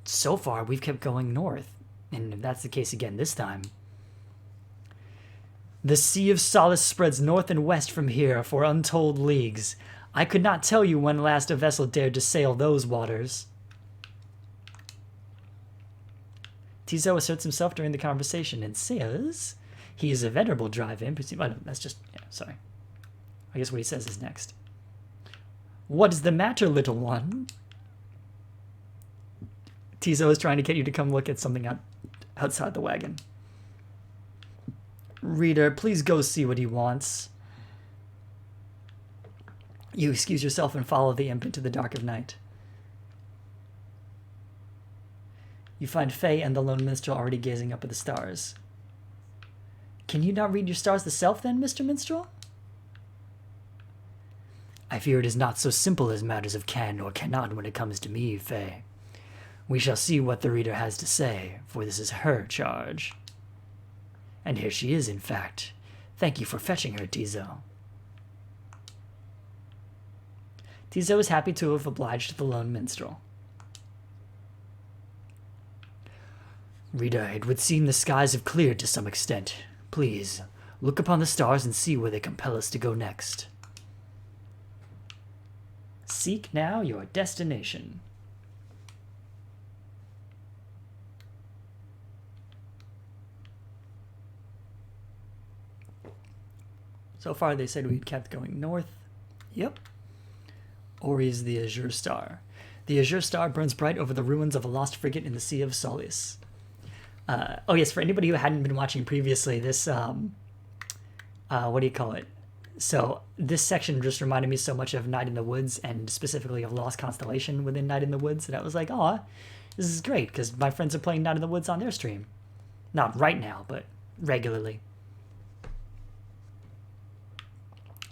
so far, we've kept going north. And if that's the case again this time. The Sea of Solace spreads north and west from here for untold leagues. I could not tell you when last a vessel dared to sail those waters. Tizo asserts himself during the conversation and says he is a venerable drive-in. That's just, yeah, sorry. I guess what he says is next. What is the matter, little one? Tizo is trying to get you to come look at something outside the wagon. Reader, please go see what he wants. You excuse yourself and follow the imp into the dark of night. You find Faye and the Lone Minstrel already gazing up at the stars. Can you not read your stars yourself then, Mr. Minstrel? I fear it is not so simple as matters of can or cannot when it comes to me, Faye. We shall see what the reader has to say, for this is her charge. And here she is, in fact. Thank you for fetching her, Tizo. Tizo is happy to have obliged the Lone Minstrel. Reader, it would seem the skies have cleared to some extent. Please, look upon the stars and see where they compel us to go next. Seek now your destination. So far they said we'd kept going north. Yep. Ori's the Azure Star. The Azure Star burns bright over the ruins of a lost frigate in the Sea of Solace. Oh yes, for anybody who hadn't been watching previously, this, what do you call it? So this section just reminded me so much of Night in the Woods, and specifically of Lost Constellation within Night in the Woods, that I was like, oh, this is great, because my friends are playing Night in the Woods on their stream. Not right now, but regularly.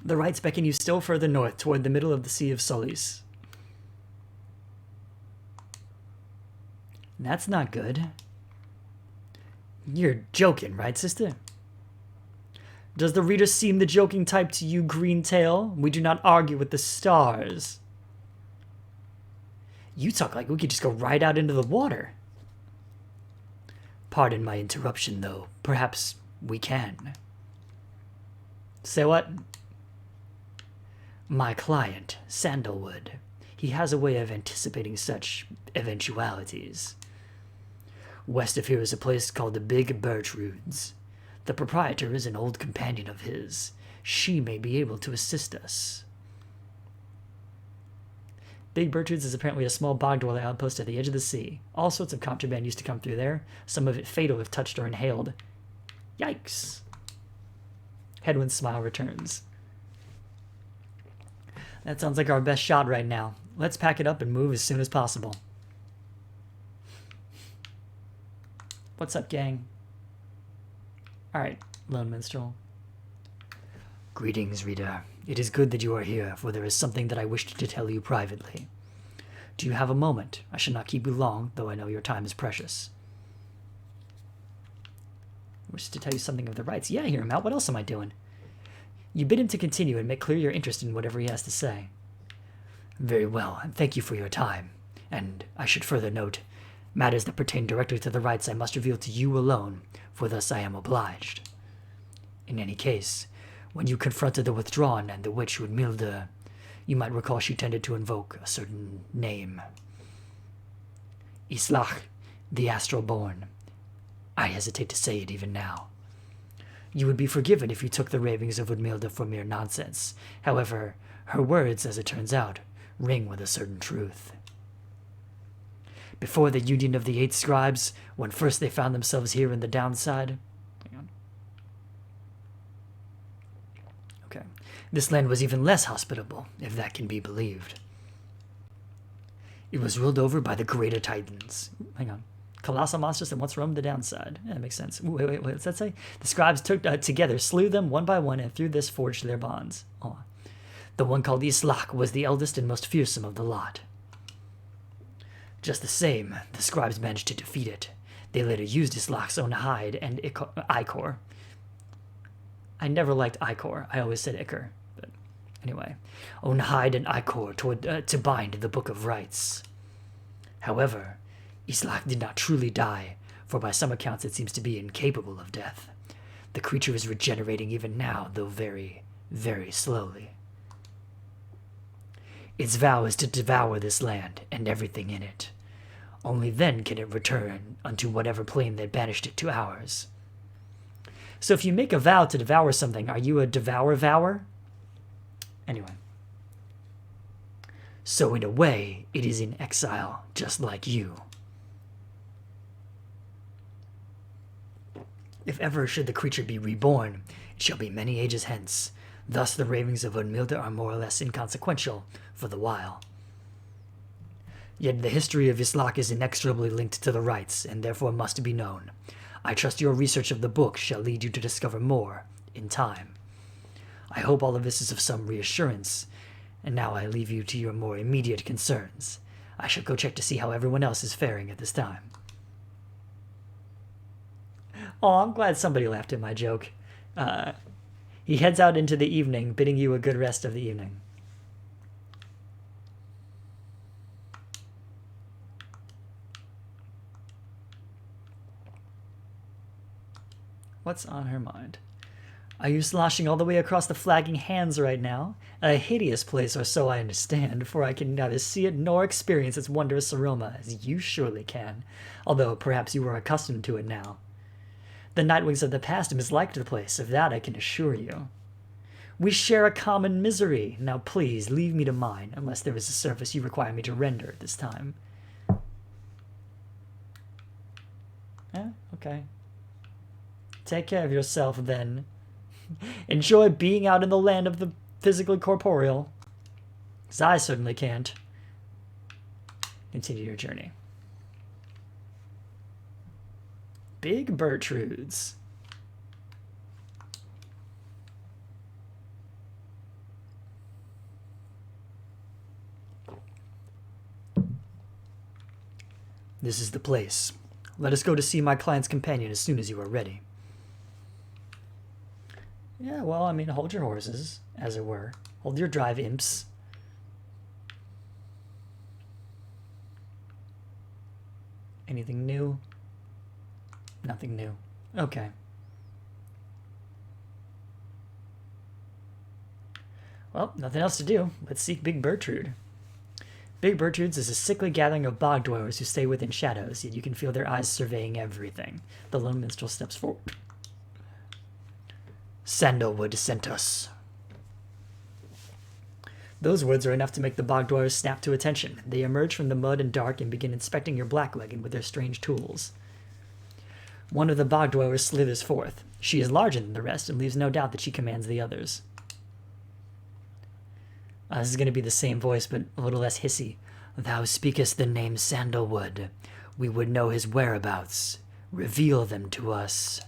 The rights beckon you still further north, toward the middle of the Sea of Solace. That's not good. You're joking, right, sister? Does the reader seem the joking type to you, Greentail? We do not argue with the stars. You talk like we could just go right out into the water. Pardon my interruption, though. Perhaps we can. Say what? My client, Sandalwood. He has a way of anticipating such eventualities. West of here is a place called the Big Birchwoods. The proprietor is an old companion of his. She may be able to assist us. Big Birchwoods is apparently a small bog-dweller outpost at the edge of the sea. All sorts of contraband used to come through there, some of it fatal if touched or inhaled. Yikes. Headwind's smile returns. That sounds like our best shot right now. Let's pack it up and move as soon as possible. What's up, gang? Alright, Lone Minstrel. Greetings, reader. It is good that you are here, for there is something that I wished to tell you privately. Do you have a moment? I shall not keep you long, though I know your time is precious. I wish to tell you something of the rights. Yeah, hear him out. What else am I doing? You bid him to continue and make clear your interest in whatever he has to say. Very well, and thank you for your time. And I should further note, matters that pertain directly to the rights I must reveal to you alone, for thus I am obliged. In any case, when you confronted the Withdrawn and the witch Udmilda, you might recall she tended to invoke a certain name. Islach, the Astral Born. I hesitate to say it even now. You would be forgiven if you took the ravings of Udmilda for mere nonsense. However, her words, as it turns out, ring with a certain truth. Before the union of the 8 scribes, when first they found themselves here in the downside... Hang on. Okay. This land was even less hospitable, if that can be believed. It was ruled over by the greater titans. Hang on. Colossal monsters that once roamed the downside. Yeah, that makes sense. Wait, what does that say? The scribes took together, slew them one by one, and through this forged their bonds. Oh. The one called Islach was the eldest and most fearsome of the lot. Just the same, the scribes managed to defeat it. They later used Islach's own hide and ichor. I never liked ichor. I always said ichor. But anyway, own hide and ichor to bind the Book of Rights. However, Islach did not truly die, for by some accounts it seems to be incapable of death. The creature is regenerating even now, though very, very slowly. Its vow is to devour this land and everything in it. Only then can it return unto whatever plane that banished it to ours. So if you make a vow to devour something, are you a devour-vower? Anyway. So in a way, it is in exile, just like you. If ever should the creature be reborn, it shall be many ages hence. Thus the ravings of Udmilda are more or less inconsequential for the while. Yet the history of Islach is inexorably linked to the rites, and therefore must be known. I trust your research of the book shall lead you to discover more in time. I hope all of this is of some reassurance, and now I leave you to your more immediate concerns. I shall go check to see how everyone else is faring at this time. Oh, I'm glad somebody laughed at my joke. He heads out into the evening, bidding you a good rest of the evening. What's on her mind? Are you sloshing all the way across the flagging hands right now? A hideous place, or so I understand, for I can neither see it nor experience its wondrous aroma, as you surely can, although perhaps you are accustomed to it now. The Nightwings of the past misliked the place, of that I can assure you. We share a common misery. Now please, leave me to mine, unless there is a service you require me to render at this time. Okay. Take care of yourself, then. Enjoy being out in the land of the physically corporeal. 'Cause I certainly can't. Continue your journey. Big Birchwoods. This is the place. Let us go to see my client's companion as soon as you are ready. Yeah, well, I mean, hold your horses, as it were. Hold your drive, imps. Anything new? Nothing new. Okay. Well, nothing else to do. Let's seek Big Birchwood. Big Bertrude's is a sickly gathering of bog dwellers who stay within shadows, yet you can feel their eyes surveying everything. The Lone Minstrel steps forward. Sandalwood sent us. Those words are enough to make the bog dwellers snap to attention. They emerge from the mud and dark and begin inspecting your black wagon with their strange tools. One of the bog dwellers slithers forth. She is larger than the rest and leaves no doubt that she commands the others. This is going to be the same voice, but a little less hissy. Thou speakest the name Sandalwood. We would know his whereabouts. Reveal them to us.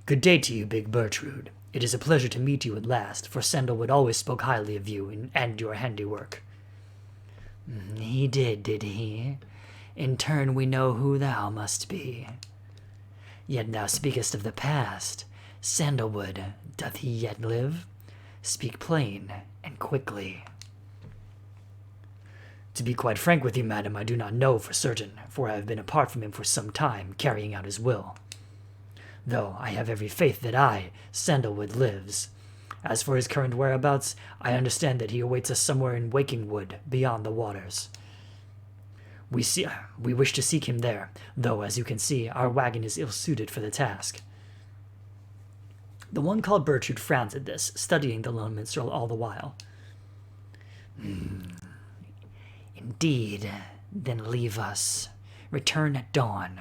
Good day to you, Big Bertrude. It is a pleasure to meet you at last, for Sandalwood always spoke highly of you and your handiwork. He did he? In turn we know who thou must be. Yet thou speakest of the past. Sandalwood, doth he yet live? Speak plain and quickly. To be quite frank with you, madam, I do not know for certain, for I have been apart from him for some time, carrying out his will. Though I have every faith that Sandalwood, lives. As for his current whereabouts, I understand that he awaits us somewhere in Wakingwood, beyond the waters. We wish to seek him there, though, as you can see, our wagon is ill-suited for the task. The one called Bertrude frowns at this, studying the Lone Minstrel all the while. Indeed, then leave us. Return at dawn.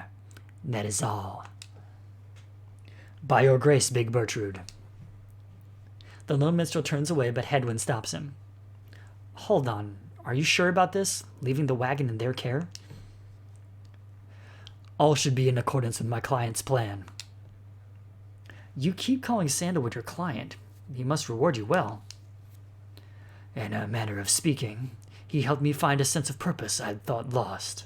That is all. By your grace, Big Bertrude. The Lone Minstrel turns away, but Hedwyn stops him. Hold on. Are you sure about this? Leaving the wagon in their care? All should be in accordance with my client's plan. You keep calling Sandalwood your client. He must reward you well. In a manner of speaking, he helped me find a sense of purpose I had thought lost.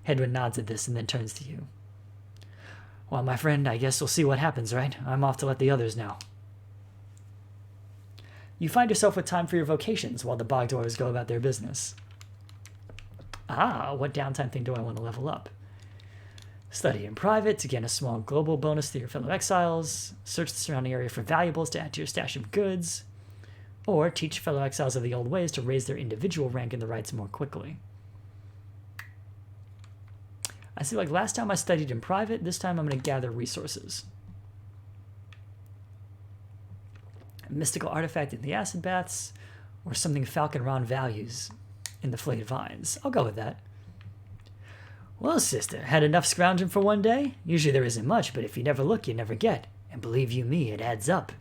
Hedwyn nods at this and then turns to you. Well, my friend, I guess we'll see what happens, right? I'm off to let the others know. You find yourself with time for your vocations while the bog dwellers go about their business. What downtime thing do I want to level up? Study in private to gain a small global bonus to your fellow exiles. Search the surrounding area for valuables to add to your stash of goods. Or teach fellow exiles of the old ways to raise their individual rank in the rites more quickly. I see, like last time I studied in private, this time I'm going to gather resources. A mystical artifact in the acid baths, or something Falcon Ron values in the flayed vines. I'll go with that. Well, sister, had enough scrounging for one day? Usually there isn't much, but if you never look, you never get. And believe you me, it adds up.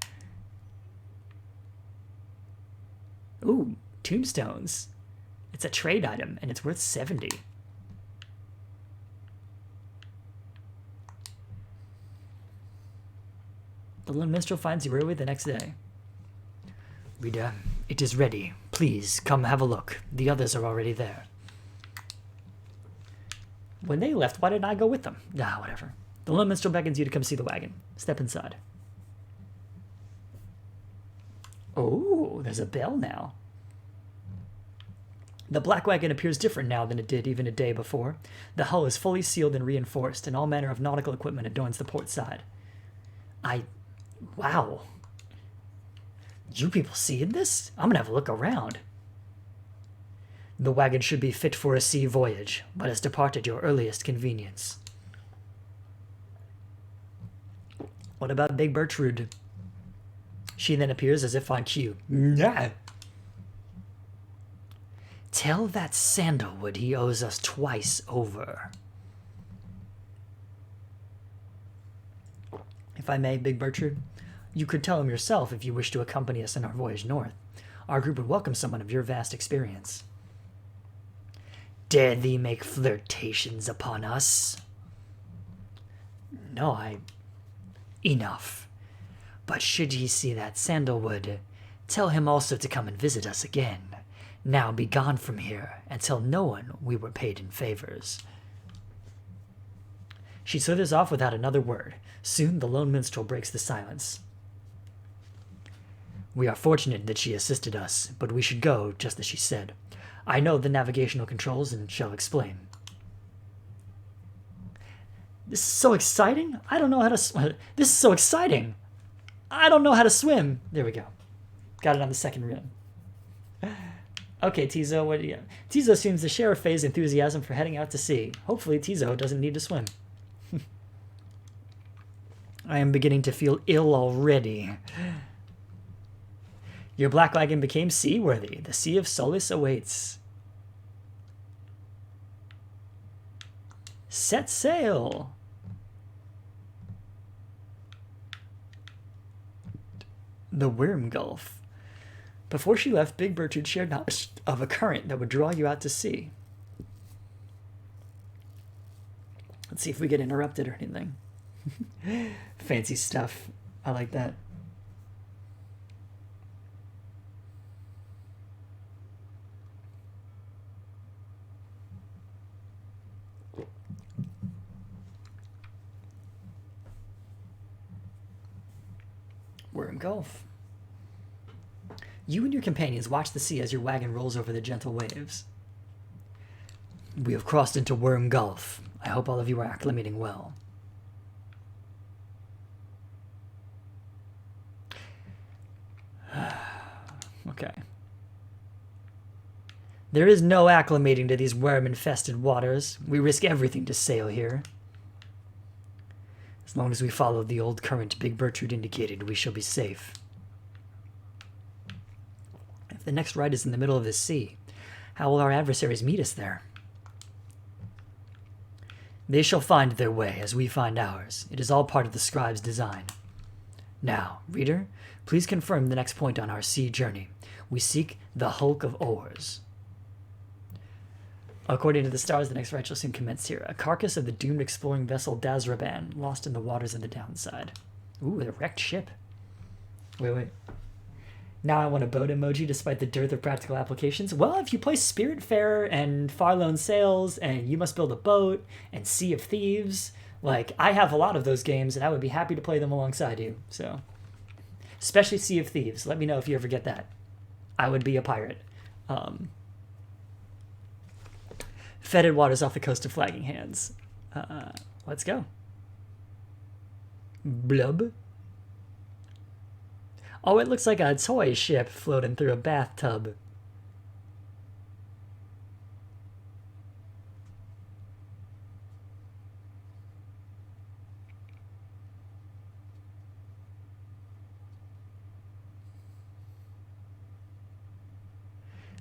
Ooh, tombstones. It's a trade item, and it's worth 70. The Lone Minstrel finds you early the next day. Reader, it is ready. Please, come have a look. The others are already there. When they left, why didn't I go with them? Whatever. The Lone Minstrel beckons you to come see the wagon. Step inside. Oh, there's a bell now. The black wagon appears different now than it did even a day before. The hull is fully sealed and reinforced, and all manner of nautical equipment adorns the port side. Wow. You people seeing this? I'm gonna have a look around. The wagon should be fit for a sea voyage, but has departed your earliest convenience. What about Big Bertrude? She then appears as if on cue. Nah. Tell that Sandalwood he owes us twice over. If I may, Big Bertrude, you could tell him yourself if you wish to accompany us in our voyage north. Our group would welcome someone of your vast experience. Dare thee make flirtations upon us? No, Enough. But should ye see that Sandalwood, tell him also to come and visit us again. Now be gone from here, and tell no one we were paid in favors. She slithers off without another word. Soon the Lone Minstrel breaks the silence. We are fortunate that she assisted us, but we should go just as she said. I know the navigational controls and shall explain. This is so exciting. I don't know how to... This is so exciting. I don't know how to swim. There we go. Got it on the second run. Okay, Tizo, what do you... Tizo seems to share Faye's enthusiasm for heading out to sea. Hopefully Tizo doesn't need to swim. I am beginning to feel ill already. Your black wagon became seaworthy. The Sea of Solace awaits. Set sail! The Worm Gulf. Before she left, Big Bertrude shared knowledge of a current that would draw you out to sea. Let's see if we get interrupted or anything. Fancy stuff. I like that. Worm Gulf. You and your companions watch the sea as your wagon rolls over the gentle waves. We have crossed into Worm Gulf. I hope all of you are acclimating well. Okay. There is no acclimating to these worm-infested waters. We risk everything to sail here. As long as we follow the old current Big Bertrude indicated, we shall be safe. If the next ride is in the middle of the sea, how will our adversaries meet us there? They shall find their way as we find ours. It is all part of the scribe's design. Now, reader, please confirm the next point on our sea journey. We seek the Hulk of Oars. According to the stars, the next ride shall soon commence here. A carcass of the doomed exploring vessel Dazraban, lost in the waters of the downside. Ooh, a wrecked ship. Wait. Now I want a boat emoji despite the dearth of practical applications. Well, if you play Spiritfarer and Far Lone Sails and You Must Build a Boat and Sea of Thieves, like, I have a lot of those games and I would be happy to play them alongside you. So, especially Sea of Thieves. Let me know if you ever get that. I would be a pirate. Fetid waters off the coast of Flagging Hands. Let's go. Blub. Oh, it looks like a toy ship floating through a bathtub.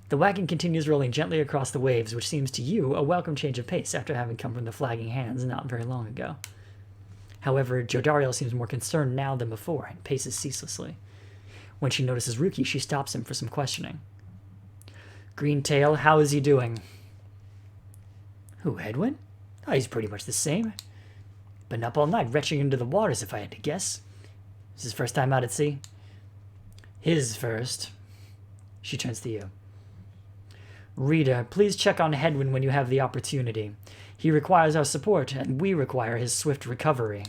The wagon continues rolling gently across the waves, which seems to you a welcome change of pace after having come from the Flagging Hands not very long ago. However, Jodariel seems more concerned now than before and paces ceaselessly. When she notices Ruki, she stops him for some questioning. Greentail, how is he doing? Who, Edwin? Oh, he's pretty much the same. Been up all night, retching into the waters, if I had to guess. Is his first time out at sea? His first. She turns to you. Reader, please check on Hedwin when you have the opportunity. He requires our support, and we require his swift recovery.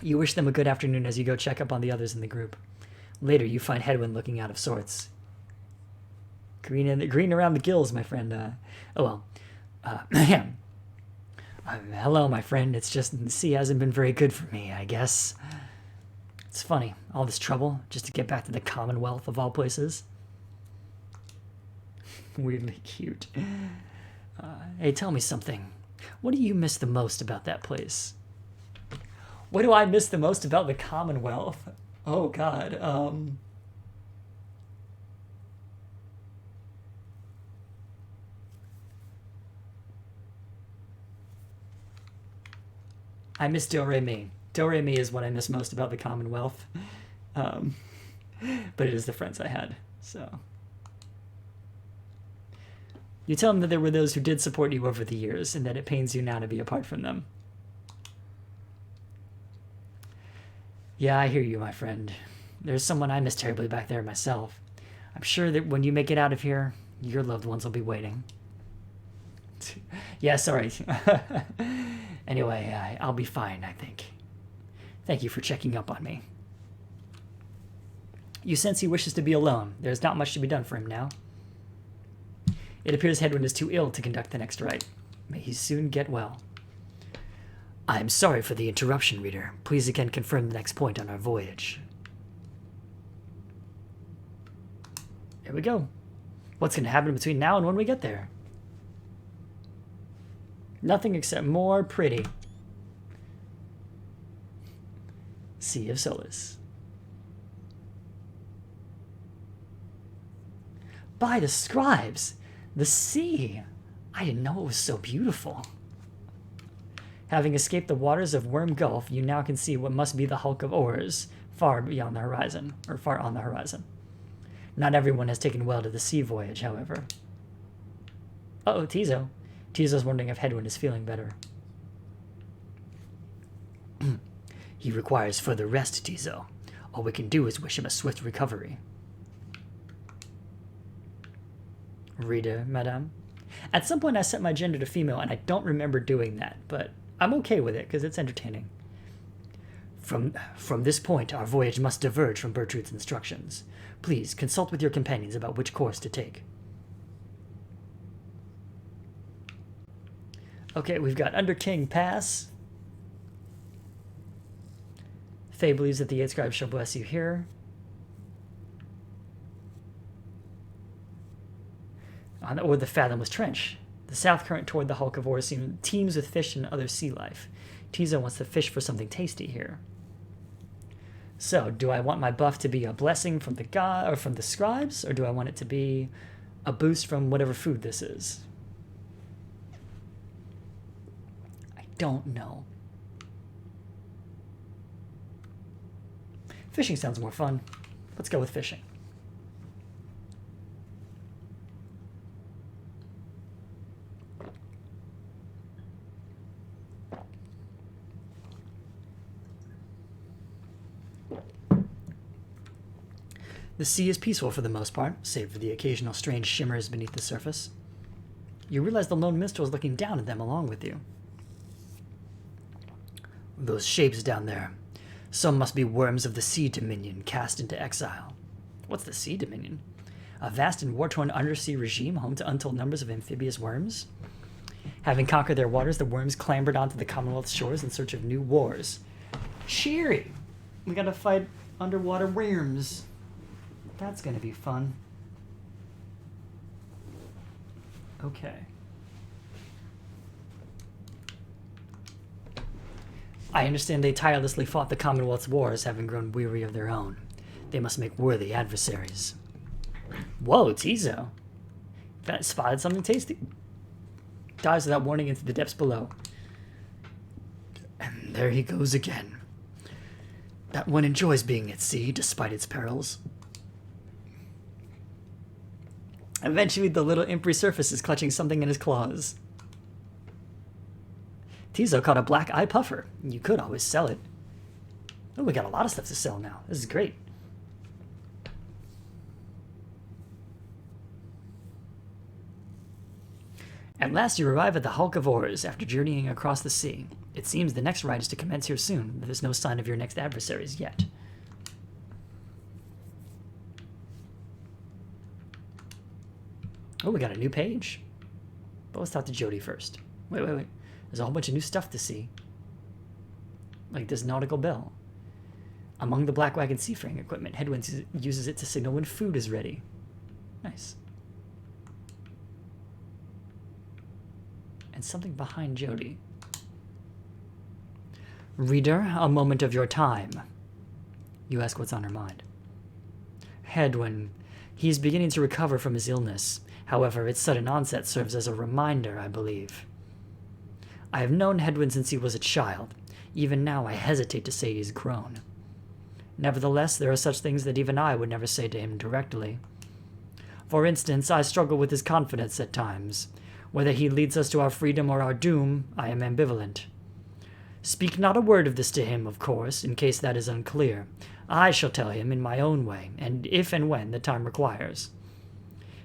You wish them a good afternoon as you go check up on the others in the group. Later, you find Hedwin looking out of sorts. Green around the gills, my friend. Hello, my friend. It's just the sea hasn't been very good for me, I guess. It's funny, all this trouble just to get back to the Commonwealth of all places. Weirdly cute. Hey, tell me something. What do you miss the most about that place? What do I miss the most about the Commonwealth? Oh, God. I miss Do-Re-Mi. Do-Re-Mi is what I miss most about the Commonwealth. But it is the friends I had, so... You tell them that there were those who did support you over the years, and that it pains you now to be apart from them. Yeah, I hear you, my friend. There's someone I miss terribly back there myself. I'm sure that when you make it out of here, your loved ones will be waiting. Yeah, sorry. Anyway, I'll be fine, I think. Thank you for checking up on me. You sense he wishes to be alone. There's not much to be done for him now. It appears Hedwin is too ill to conduct the next rite. May he soon get well. I am sorry for the interruption, reader. Please again confirm the next point on our voyage. Here we go. What's going to happen between now and when we get there? Nothing except more pretty. Sea of Solace. By the scribes, the sea. I didn't know it was so beautiful. Having escaped the waters of Worm Gulf, you now can see what must be the hulk of oars far beyond the horizon, or far on the horizon. Not everyone has taken well to the sea voyage, however. Uh-oh, Tizo. Tizo's wondering if Hedwyn is feeling better. He requires further rest, Tizo. All we can do is wish him a swift recovery. Reader, madame. At some point I set my gender to female, and I don't remember doing that, but I'm okay with it, because it's entertaining. From this point, our voyage must diverge from Bertrude's instructions. Please, consult with your companions about which course to take. Okay, we've got Under King Pass. Faye believes that the 8 scribes shall bless you here. Or the Fathomless Trench. The south current toward the hulk of ores teems with fish and other sea life. Tizo wants to fish for something tasty here. So, do I want my buff to be a blessing from the god or from the scribes, or do I want it to be a boost from whatever food this is? I don't know. Fishing sounds more fun. Let's go with fishing. The sea is peaceful for the most part, save for the occasional strange shimmers beneath the surface. You realize the Lone Minstrel is looking down at them along with you. Those shapes down there. Some must be worms of the Sea Dominion cast into exile. What's the Sea Dominion? A vast and war-torn undersea regime home to untold numbers of amphibious worms? Having conquered their waters, the worms clambered onto the Commonwealth's shores in search of new wars. Cheery! We gotta fight underwater worms. That's gonna be fun. Okay. I understand they tirelessly fought the Commonwealth's wars, having grown weary of their own. They must make worthy adversaries. Whoa, Tizo. That spotted something tasty. Dives without warning into the depths below. And there he goes again. That one enjoys being at sea, despite its perils. Eventually, the little imp resurfaces, clutching something in his claws. Tizo caught a black eye puffer. You could always sell it. Oh, we got a lot of stuff to sell now. This is great. At last you arrive at the hulk of ores after journeying across the sea. It seems the next ride is to commence here soon, but there's no sign of your next adversaries yet. Oh, we got a new page. But let's talk to Jody first. Wait. There's a whole bunch of new stuff to see. Like this nautical bell. Among the Black Wagon seafaring equipment, Hedwyn uses it to signal when food is ready. Nice. And something behind Jody. Reader, a moment of your time. You ask what's on her mind. Hedwyn. He is beginning to recover from his illness. However, its sudden onset serves as a reminder, I believe. I have known Hedwyn since he was a child. Even now, I hesitate to say he's grown. Nevertheless, there are such things that even I would never say to him directly. For instance, I struggle with his confidence at times. Whether he leads us to our freedom or our doom, I am ambivalent. Speak not a word of this to him, of course, in case that is unclear. I shall tell him in my own way, and if and when the time requires.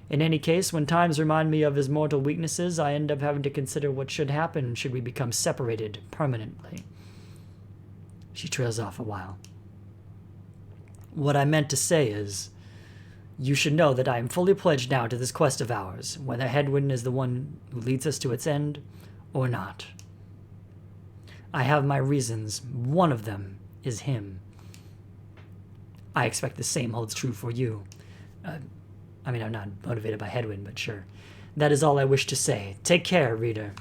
In any case, when times remind me of his mortal weaknesses, I end up having to consider what should happen should we become separated permanently. She trails off a while. What I meant to say is, you should know that I am fully pledged now to this quest of ours, whether Hedwyn is the one who leads us to its end or not. I have my reasons. One of them is him. I expect the same holds true for you. I mean, I'm not motivated by headwind, but sure. That is all I wish to say. Take care, reader.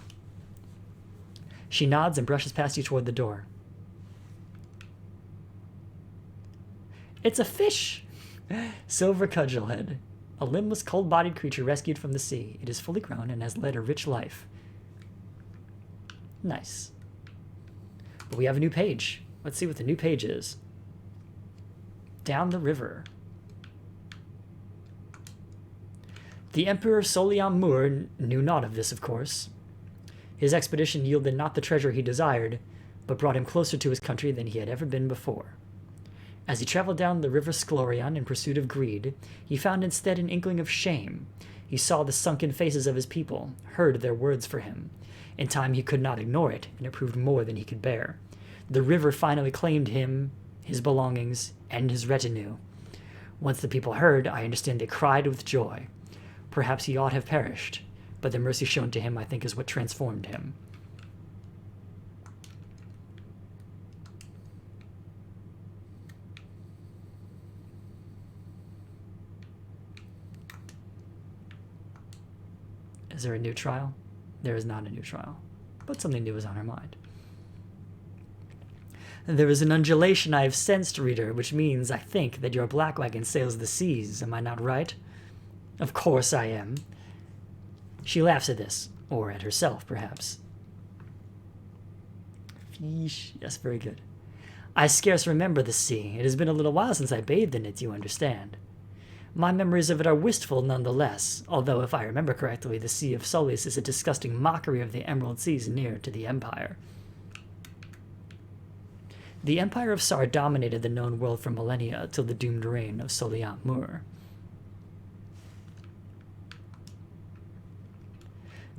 She nods and brushes past you toward the door. It's a fish! Silver cudgelhead. A limbless, cold-bodied creature rescued from the sea. It is fully grown and has led a rich life. Nice. But we have a new page. Let's see what the new page is. Down the river. The Emperor Soliam Mur knew naught of this, of course. His expedition yielded not the treasure he desired, but brought him closer to his country than he had ever been before. As he traveled down the river Sclorion in pursuit of greed, he found instead an inkling of shame. He saw the sunken faces of his people, heard their words for him. In time he could not ignore it, and it proved more than he could bear. The river finally claimed him, his belongings, and his retinue. Once the people heard, I understand they cried with joy. Perhaps he ought have perished, but the mercy shown to him, I think, is what transformed him. Is there a new trial? There is not a new trial, but something new is on her mind. There is an undulation I have sensed, reader, which means, I think, that your black wagon sails the seas. Am I not right? Of course I am. She laughs at this, or at herself, perhaps. Yeesh. Yes, very good. I scarce remember the sea. It has been a little while since I bathed in it, you understand. My memories of it are wistful nonetheless, although if I remember correctly, the Sea of Solace is a disgusting mockery of the Emerald Seas near to the Empire. The Empire of Sar dominated the known world for millennia till the doomed reign of Soliam Mur.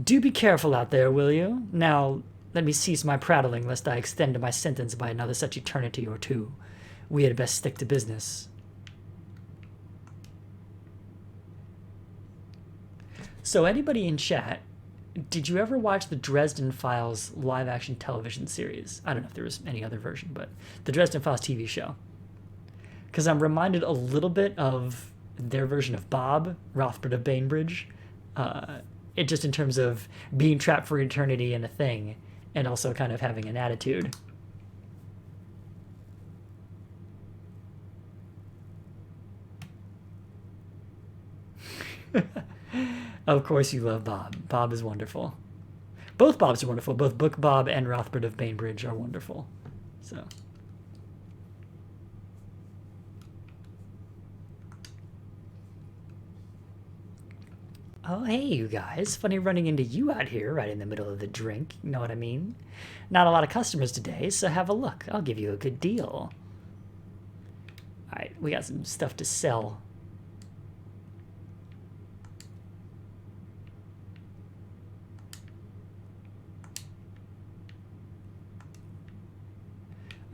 Do be careful out there, will you? Now, let me cease my prattling, lest I extend my sentence by another such eternity or two. We had best stick to business. So anybody in chat, did you ever watch the Dresden Files live-action television series? I don't know if there was any other version, but the Dresden Files TV show. Because I'm reminded a little bit of their version of Bob, Rothbard of Bainbridge. It just in terms of being trapped for eternity in a thing, and also kind of having an attitude. Of course you love Bob. Bob is wonderful. Both Bobs are wonderful. Both Book Bob and Rothbard of Bainbridge are wonderful. So. Oh, hey, you guys. Funny running into you out here right in the middle of the drink. You know what I mean? Not a lot of customers today, so have a look. I'll give you a good deal. All right, we got some stuff to sell.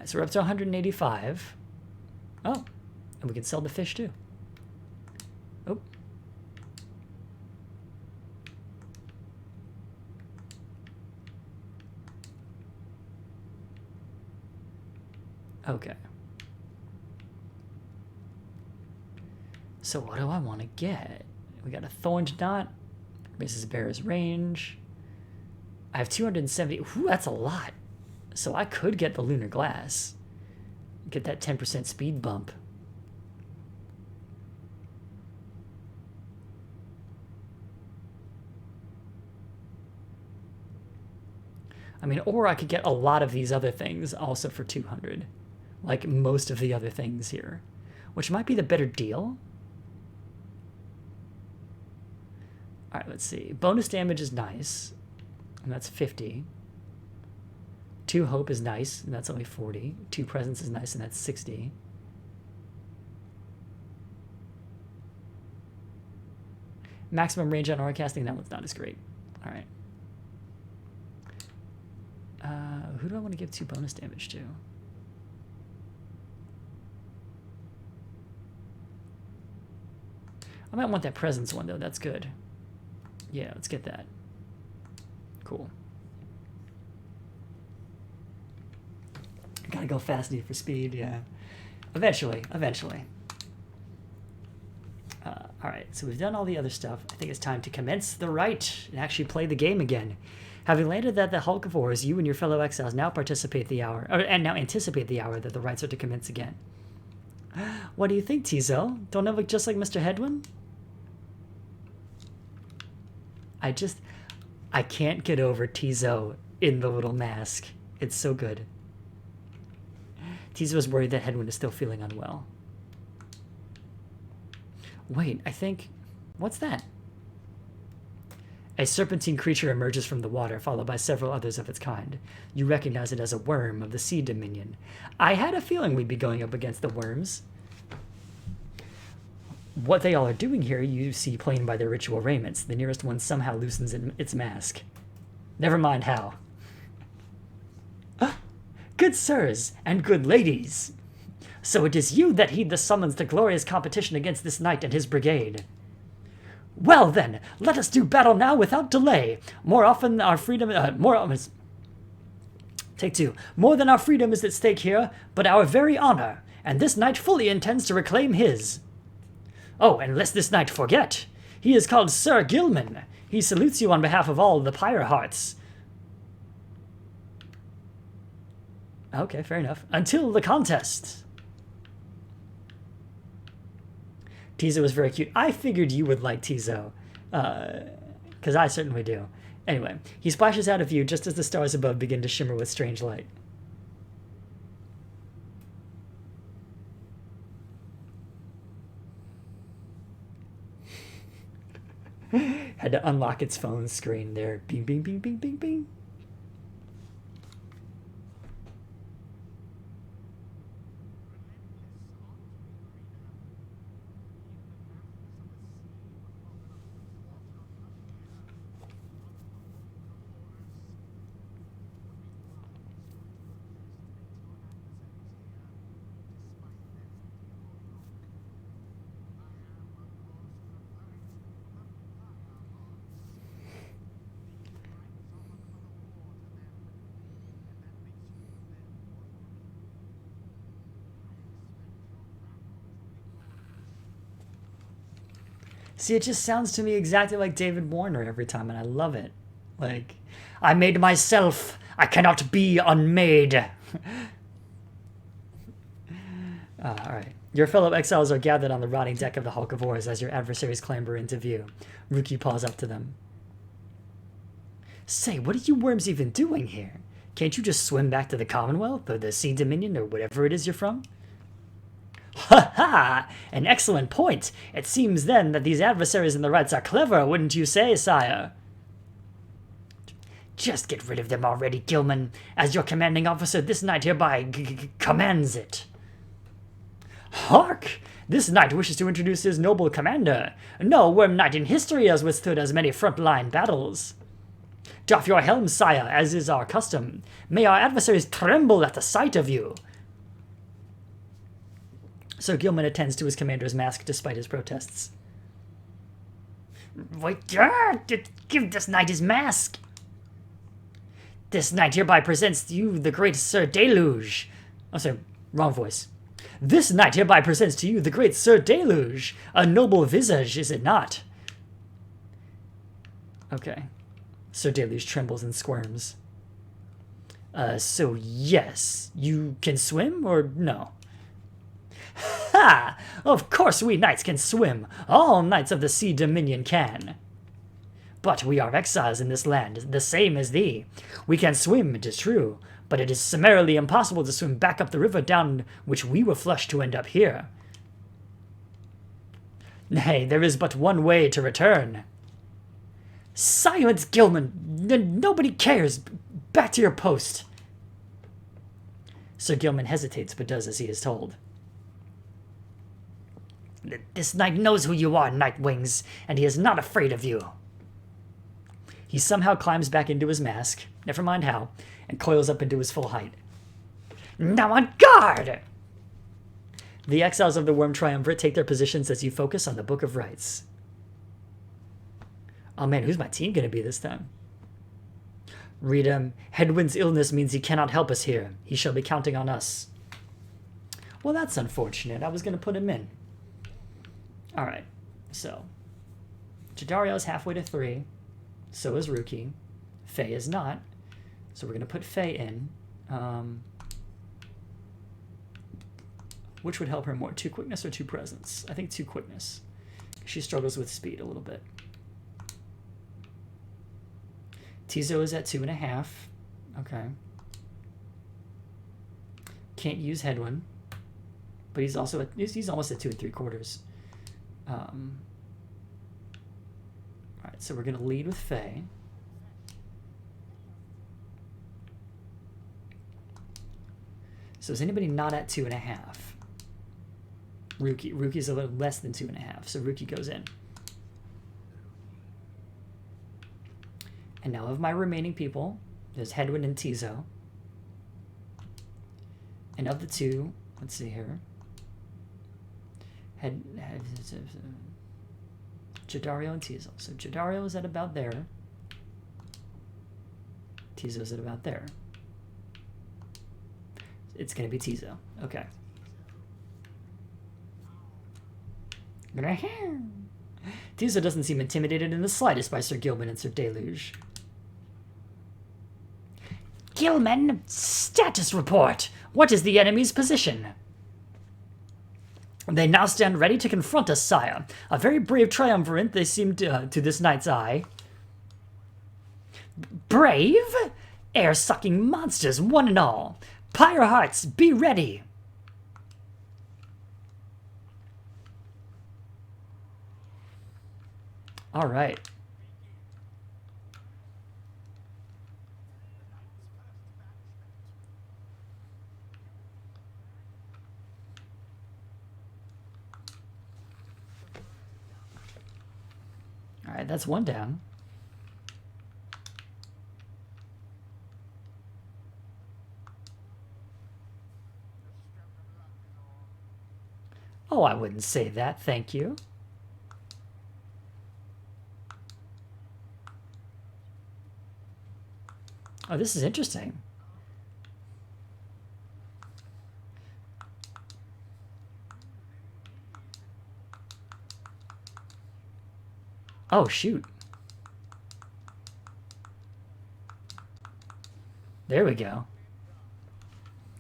So we're up to 185. Oh, and we can sell the fish too. Oh. Okay. So what do I want to get? We got a thorned knot. Mrs. Bear's range. I have 270. Ooh, that's a lot. So I could get the lunar glass. Get that 10% speed bump. I mean, or I could get a lot of these other things also for 200. Like most of the other things here. Which might be the better deal. Alright, let's see. Bonus damage is nice. And that's 50. 2 hope is nice, and that's only 40. 2 presence is nice, and that's 60. Maximum range on aura casting, that one's not as great. All right. Who do I want to give 2 bonus damage to? I might want that presence one, though. That's good. Yeah, let's get that. Cool. Gotta go fast, need for speed, yeah. Eventually. All Alright, so we've done all the other stuff. I think it's time to commence the rite and actually play the game again. Having landed at the Hulk of Horrors, you and your fellow exiles now anticipate the hour that the rites are to commence again. What do you think, Tizo? Don't I look just like Mr. Hedwin? I can't get over Tizo in the little mask. It's so good. Tizo was worried that Hedwin is still feeling unwell. Wait, I think... What's that? A serpentine creature emerges from the water, followed by several others of its kind. You recognize it as a worm of the Sea Dominion. I had a feeling we'd be going up against the worms. What they all are doing here, you see plain by their ritual raiments. The nearest one somehow loosens its mask. Never mind how. Good sirs, and good ladies! So it is you that heed the summons to glorious competition against this knight and his brigade. Well then, let us do battle now without delay. More often our freedom... Take two. More than our freedom is at stake here, but our very honor, and this knight fully intends to reclaim his. Oh, and lest this knight forget, he is called Sir Gilman. He salutes you on behalf of all the Pyre hearts. Okay, fair enough. Until the contest. Tizo was very cute. I figured you would like Tizo, because I certainly do. Anyway, he splashes out of view just as the stars above begin to shimmer with strange light. Had to unlock its phone screen there. Bing, bing, bing, bing, bing, bing. See, it just sounds to me exactly like David Warner every time, and I love it. Like, I made myself. I cannot be unmade. All right. Your fellow exiles are gathered on the rotting deck of the Hulk of Horrors as your adversaries clamber into view. Ruki paws up to them. Say, what are you worms even doing here? Can't you just swim back to the Commonwealth or the Sea Dominion or whatever it is you're from? Ha ha! An excellent point. It seems then that these adversaries in the rites are clever, wouldn't you say, sire? Just get rid of them already, Gilman. As your commanding officer, this knight hereby commands it. Hark! This knight wishes to introduce his noble commander. No worm knight in history has withstood as many front-line battles. Doff your helm, sire, as is our custom. May our adversaries tremble at the sight of you. So Gilman attends to his commander's mask despite his protests. Wait, give this knight his mask. This knight hereby presents to you the great Sir Deluge. Oh, sorry, wrong voice. This knight hereby presents to you the great Sir Deluge. A noble visage, is it not? Okay. Sir Deluge trembles and squirms. So yes, you can swim or no? Ha! Of course we knights can swim. All knights of the Sea Dominion can. But we are exiles in this land, the same as thee. We can swim, it is true, but it is summarily impossible to swim back up the river down which we were flushed to end up here. Nay, there is but one way to return. Silence, Gilman! Nobody cares! Back to your post! Sir Gilman hesitates, but does as he is told. This knight knows who you are, Nightwings, and he is not afraid of you. He somehow climbs back into his mask, never mind how, and coils up into his full height. Now on guard! The exiles of the Worm Triumvirate take their positions as you focus on the Book of Rites. Oh man, who's my team going to be this time? Read him. Hedwin's illness means he cannot help us here. He shall be counting on us. Well, that's unfortunate. I was going to put him in. Alright. So, Jadario is halfway to 3. So is Ruki. Faye is not. So we're going to put Faye in. Which would help her more? 2 quickness or 2 presence? I think 2 quickness. She struggles with speed a little bit. Tizo is at 2.5. Okay. Can't use Headwind. But he's also at, he's almost at 2 3/4. Alright, so we're going to lead with Faye. So is anybody not at 2.5? Ruki's a little less than 2.5, so Ruki goes in. And now of my remaining people, there's Headwind and Tizo. And of the 2, let's see here. Jadario and Tizo. So Jadario is at about there. Tizo's at about there. It's going to be Tizo. Okay. Tizo doesn't seem intimidated in the slightest by Sir Gilman and Sir Deluge. Gilman, status report. What is the enemy's position? They now stand ready to confront us, sire. A very brave triumvirate they seem to this knight's eye. Brave? Air-sucking monsters, one and all. Pyre hearts, be ready. All right. All right, that's 1 down. Oh, I wouldn't say that, thank you. Oh, this is interesting. Oh, shoot. There we go.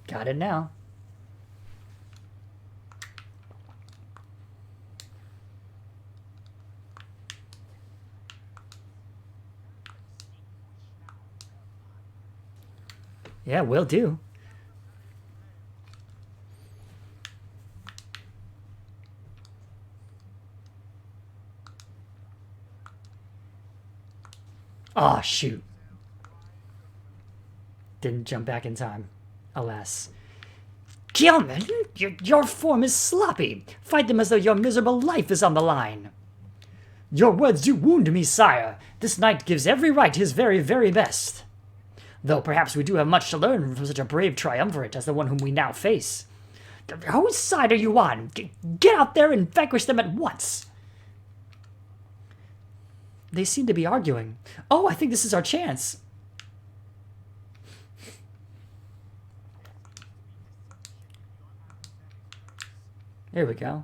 Got it now. Yeah, will do. Oh, shoot. Didn't jump back in time. Alas. Gilman, your form is sloppy. Fight them as though your miserable life is on the line. Your words do wound me, sire. This knight gives every right his very, very best. Though perhaps we do have much to learn from such a brave triumvirate as the one whom we now face. Whose side are you on? Get out there and vanquish them at once. They seem to be arguing. Oh, I think this is our chance. There we go.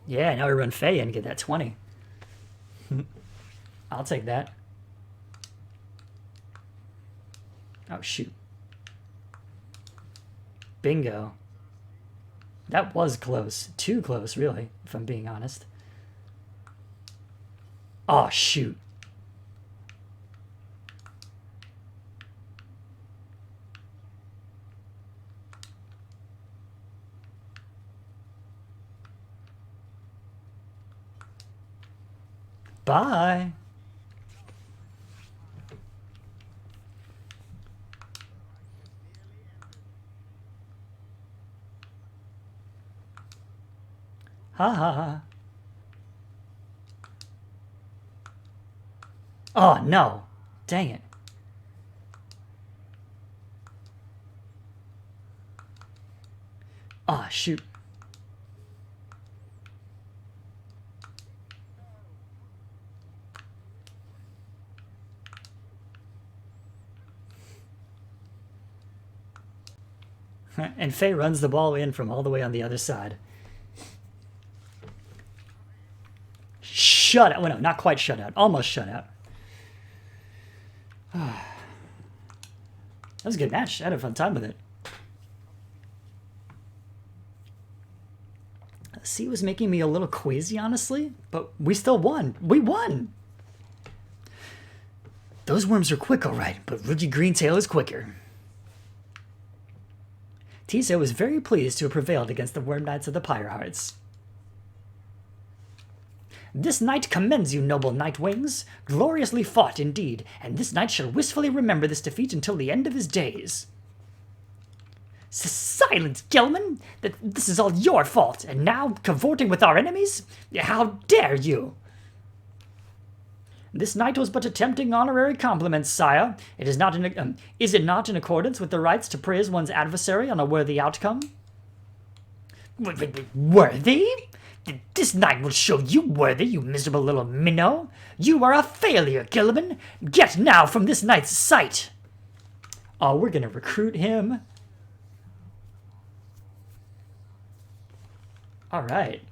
Yeah, now we run Faye and get that 20. I'll take that. Oh, shoot. Bingo. That was close. Too close, really, if I'm being honest. Oh, shoot. Bye. Ha ha ha. Oh, no. Dang it. Oh, shoot. And Faye runs the ball in from all the way on the other side. Shut out. Well, no, not quite shut out. Almost shut out. That was a good match. I had a fun time with it. C was making me a little queasy, honestly, but we still won. We won! Those worms are quick, all right, but Rookie Greentail is quicker. Tiso was very pleased to have prevailed against the Worm Knights of the Pyre Hearts. This knight commends you, noble Nightwings. Gloriously fought indeed, and this knight shall wistfully remember this defeat until the end of his days. Silence, gentlemen! This is all your fault, and now cavorting with our enemies? How dare you! This knight was but attempting honorary compliments, sire. Is it not in accordance with the rights to praise one's adversary on a worthy outcome? Worthy? This knight will show you worthy, you miserable little minnow. You are a failure, Gilliman. Get now from this knight's sight. Oh, we're gonna recruit him. All right.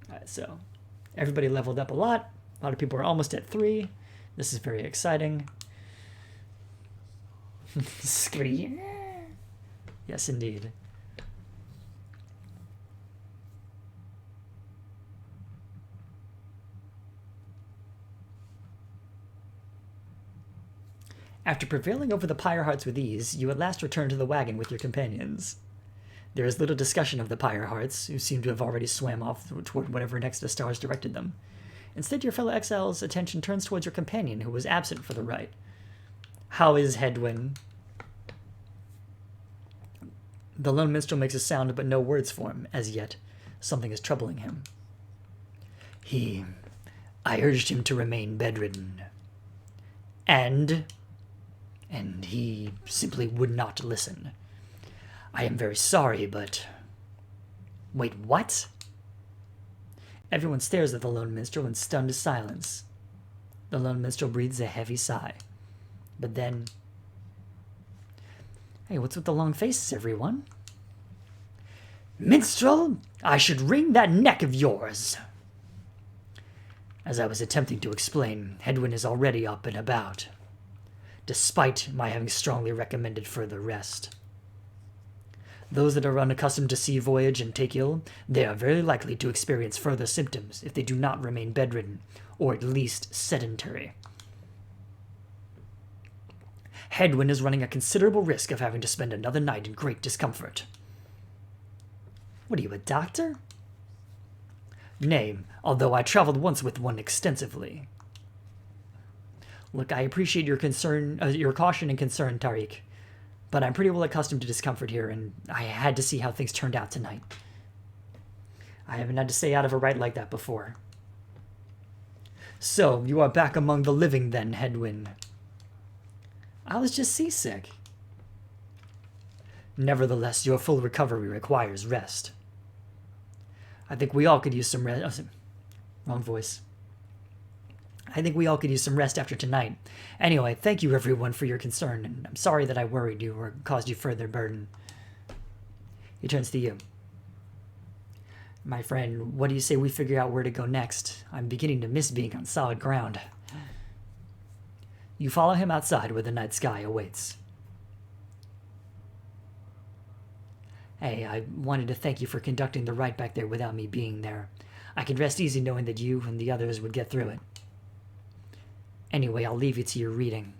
All right, so everybody leveled up a lot. A lot of people are almost at 3. This is very exciting. Scream. Yes, indeed. After prevailing over the Pyre Hearts with ease, you at last return to the wagon with your companions. There is little discussion of the Pyre Hearts, who seem to have already swam off toward whatever next the stars directed them. Instead, your fellow exiles' attention turns towards your companion, who was absent for the rite. How is Hedwyn? The Lone Minstrel makes a sound, but no words form, as yet. Something is troubling him. I urged him to remain bedridden. And he simply would not listen. I am very sorry, but... Wait, what? Everyone stares at the Lone Minstrel in stunned silence. The Lone Minstrel breathes a heavy sigh. But then... Hey, what's with the long faces, everyone? Minstrel, I should wring that neck of yours. As I was attempting to explain, Hedwyn is already up and about, despite my having strongly recommended further rest. Those that are unaccustomed to sea voyage and take ill, they are very likely to experience further symptoms if they do not remain bedridden, or at least sedentary. Hedwyn is running a considerable risk of having to spend another night in great discomfort. What are you, a doctor? Nay, although I traveled once with one extensively. Look, I appreciate your caution and concern, Tariq, but I'm pretty well accustomed to discomfort here, and I had to see how things turned out tonight. I haven't had to stay out of a rite like that before. So, you are back among the living then, Hedwyn. I was just seasick. Nevertheless, your full recovery requires rest. I think we all could use some rest. Oh, wrong voice. I think we all could use some rest after tonight. Anyway, thank you everyone for your concern, and I'm sorry that I worried you or caused you further burden. He turns to you. My friend, what do you say we figure out where to go next? I'm beginning to miss being on solid ground. You follow him outside where the night sky awaits. Hey, I wanted to thank you for conducting the rite back there without me being there. I can rest easy knowing that you and the others would get through it. Anyway, I'll leave you to your reading.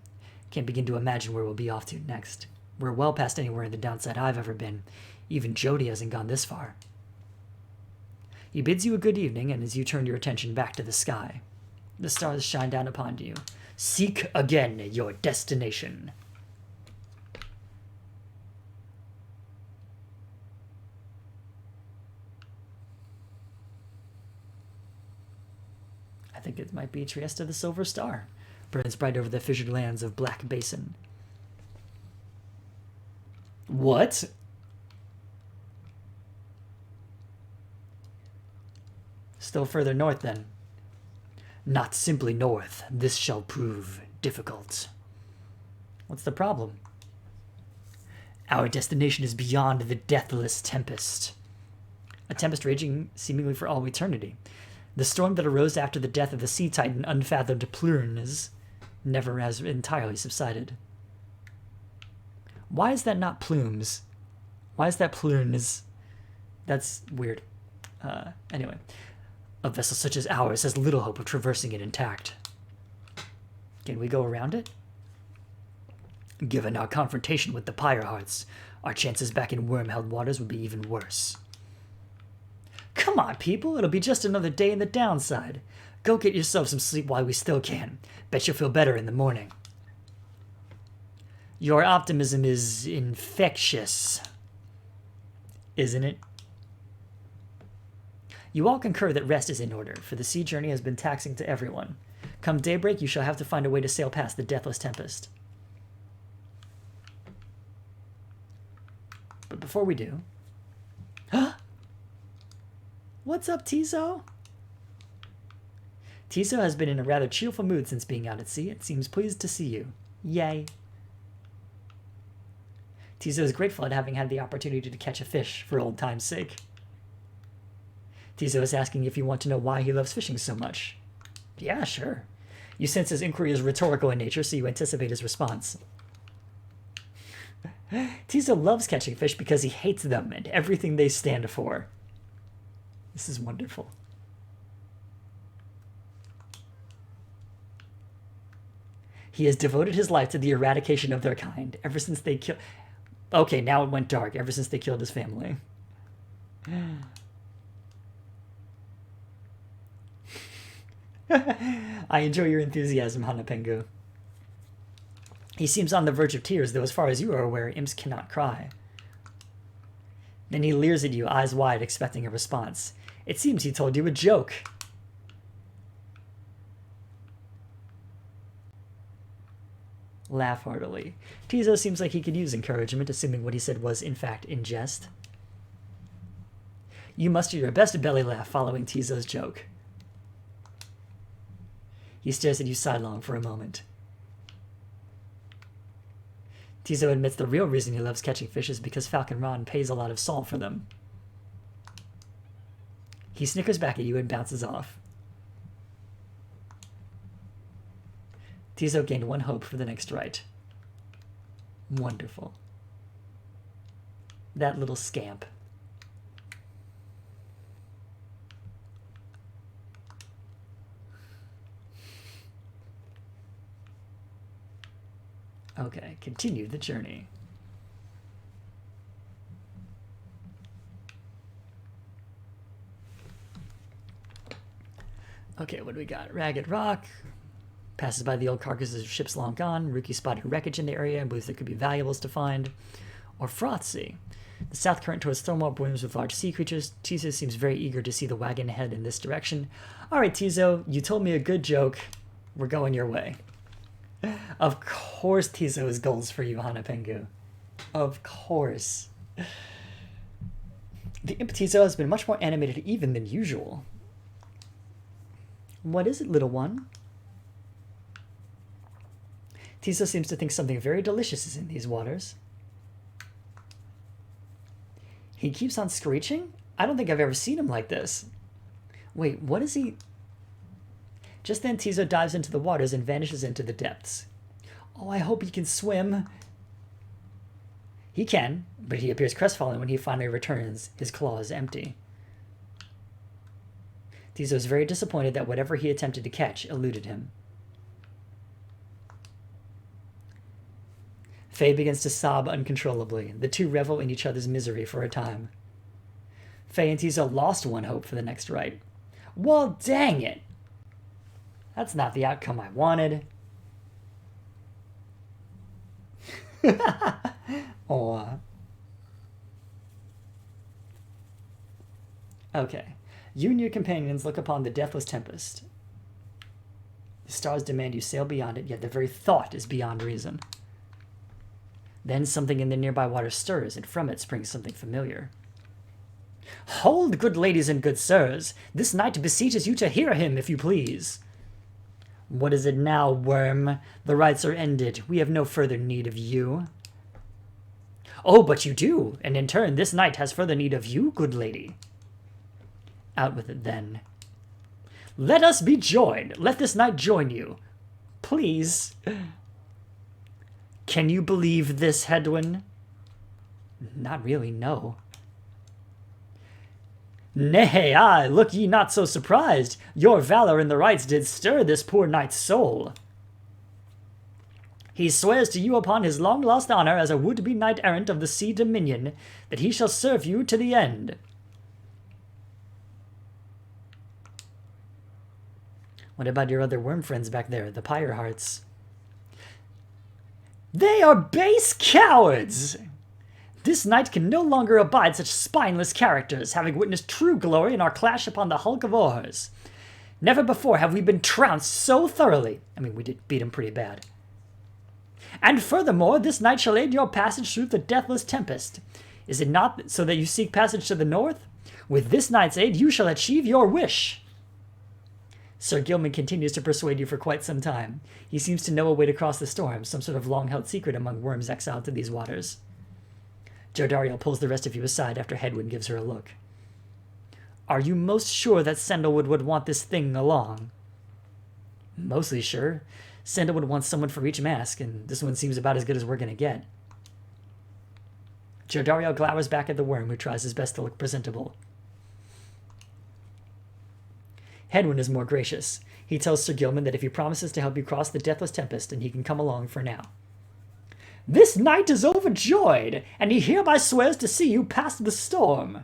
Can't begin to imagine where we'll be off to next. We're well past anywhere in the downside I've ever been. Even Jody hasn't gone this far. He bids you a good evening, and as you turn your attention back to the sky, the stars shine down upon you. Seek again your destination. I think it might be Trieste the Silver Star. Burns bright over the fissured lands of Black Basin. What? Still further north, then. Not simply north. This shall prove difficult. What's the problem? Our destination is beyond the deathless tempest. A tempest raging seemingly for all eternity. The storm that arose after the death of the sea titan unfathomed Plurnes never has entirely subsided. Why is that not plumes? Why is that Plurnes? That's weird. Anyway. A vessel such as ours has little hope of traversing it intact. Can we go around it? Given our confrontation with the Pyre Hearts, our chances back in worm-held waters would be even worse. Come on, people. It'll be just another day in the downside. Go get yourself some sleep while we still can. Bet you'll feel better in the morning. Your optimism is infectious, isn't it? You all concur that rest is in order, for the sea journey has been taxing to everyone. Come daybreak, you shall have to find a way to sail past the deathless tempest. But before we do... What's up, Tiso? Tiso has been in a rather cheerful mood since being out at sea. It seems pleased to see you. Yay. Tiso is grateful at having had the opportunity to catch a fish for old time's sake. Tiso is asking if you want to know why he loves fishing so much. Yeah, sure. You sense his inquiry is rhetorical in nature, so you anticipate his response. Tiso loves catching fish because he hates them and everything they stand for. This is wonderful. He has devoted his life to the eradication of their kind ever since they killed... Okay, now it went dark. Ever since they killed his family. I enjoy your enthusiasm, Hanapengu. He seems on the verge of tears, though as far as you are aware, imps cannot cry. Then he leers at you, eyes wide, expecting a response. It seems he told you a joke. Laugh heartily. Tiso seems like he could use encouragement, assuming what he said was, in fact, in jest. You muster your best belly laugh following Tiso's joke. He stares at you sidelong for a moment. Tiso admits the real reason he loves catching fish is because Falcon Ron pays a lot of salt for them. He snickers back at you and bounces off. Tiso gained one hope for the next rite. Wonderful. That little scamp. Okay, continue the journey. Okay, what do we got? Ragged Rock. Passes by the old carcasses of ships long gone. Rookie spotted wreckage in the area and believes there could be valuables to find. Or Frothtsea. The south current towards Thornwall blooms with large sea creatures. Tiso seems very eager to see the wagon head in this direction. Alright, Tiso, you told me a good joke. We're going your way. Of course Tiso is goals for you, Hanapengu. Of course. The imp Tiso has been much more animated even than usual. What is it, little one? Tiso seems to think something very delicious is in these waters. He keeps on screeching? I don't think I've ever seen him like this. Wait, what is he... Just then Tiso dives into the waters and vanishes into the depths. Oh, I hope he can swim. He can, but he appears crestfallen when he finally returns, his claws empty. Tiso is very disappointed that whatever he attempted to catch eluded him. Faye begins to sob uncontrollably. The two revel in each other's misery for a time. Faye and Tiso lost one hope for the next rite. Well, dang it! That's not the outcome I wanted. Aw. Okay. You and your companions look upon the deathless tempest. The stars demand you sail beyond it, yet the very thought is beyond reason. Then something in the nearby water stirs, and from it springs something familiar. Hold, good ladies and good sirs! This knight beseeches you to hear him, if you please. What is it now, worm? The rites are ended. We have no further need of you. Oh, but you do, and in turn, this knight has further need of you, good lady. Out with it, then. Let us be joined. Let this knight join you. Please. Can you believe this, Hedwyn? Not really, no. Nay, aye, look ye not so surprised. Your valor in the rites did stir this poor knight's soul. He swears to you upon his long-lost honor as a would-be knight-errant of the sea dominion, that he shall serve you to the end. What about your other worm friends back there, the Pyre hearts? They are base cowards! This knight can no longer abide such spineless characters, having witnessed true glory in our clash upon the hulk of oars. Never before have we been trounced so thoroughly. I mean, we did beat him pretty bad. And furthermore, this knight shall aid your passage through the deathless tempest. Is it not so that you seek passage to the north? With this knight's aid, you shall achieve your wish. Sir Gilman continues to persuade you for quite some time. He seems to know a way to cross the storm, some sort of long-held secret among worms exiled to these waters. Jodariel pulls the rest of you aside after Hedwyn gives her a look. Are you most sure that Sandalwood would want this thing along? Mostly sure. Sandalwood wants someone for each mask, and this one seems about as good as we're going to get. Jodariel glowers back at the worm, who tries his best to look presentable. Hedwyn is more gracious. He tells Sir Gilman that if he promises to help you cross the deathless tempest, then he can come along for now. This knight is overjoyed, and he hereby swears to see you past the storm.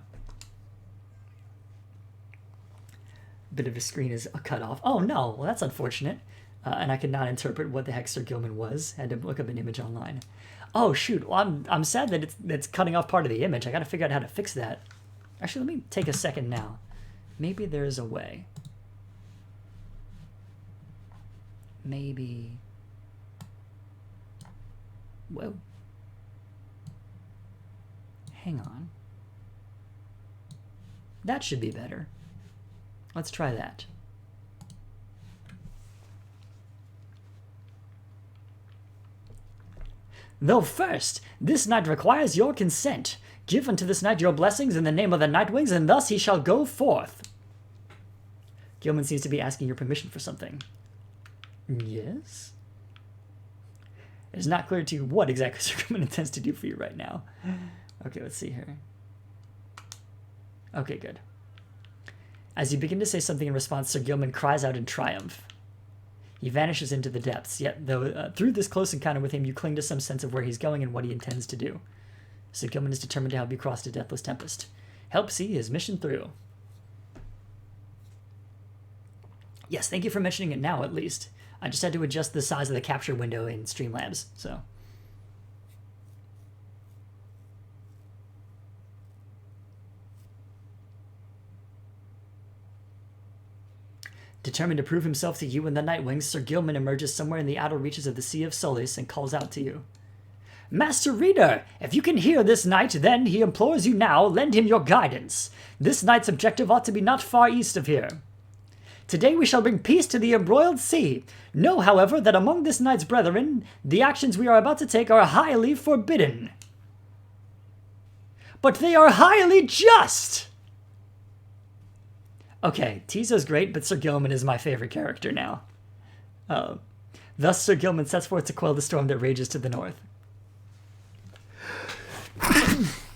Bit of his screen is cut off. Oh no, well that's unfortunate. And I could not interpret what the heck Sir Gilman was. Had to look up an image online. Oh shoot, well, I'm sad that it's cutting off part of the image. I gotta figure out how to fix that. Actually, let me take a second now. Maybe there's a way. Maybe... Whoa. Hang on. That should be better. Let's try that. Though first, this knight requires your consent. Give unto this knight your blessings in the name of the Nightwings, and thus he shall go forth. Gilman seems to be asking your permission for something. Yes? It is not clear to you what exactly Sir Gilman intends to do for you right now. Okay, let's see here. Okay, good. As you begin to say something in response, Sir Gilman cries out in triumph. He vanishes into the depths, yet though through this close encounter with him, you cling to some sense of where he's going and what he intends to do. Sir Gilman is determined to help you cross the deathless tempest. Help see his mission through. Yes, thank you for mentioning it now, at least. I just had to adjust the size of the capture window in Streamlabs, so... Determined to prove himself to you and the Nightwings, Sir Gilman emerges somewhere in the outer reaches of the Sea of Solace and calls out to you. Master Reader, if you can hear this knight, then, he implores you now, lend him your guidance. This knight's objective ought to be not far east of here. Today we shall bring peace to the embroiled sea. Know, however, that among this knight's brethren, the actions we are about to take are highly forbidden. But they are highly just! Okay, Tizo's great, but Sir Gilman is my favorite character now. Thus, Sir Gilman sets forth to quell the storm that rages to the north.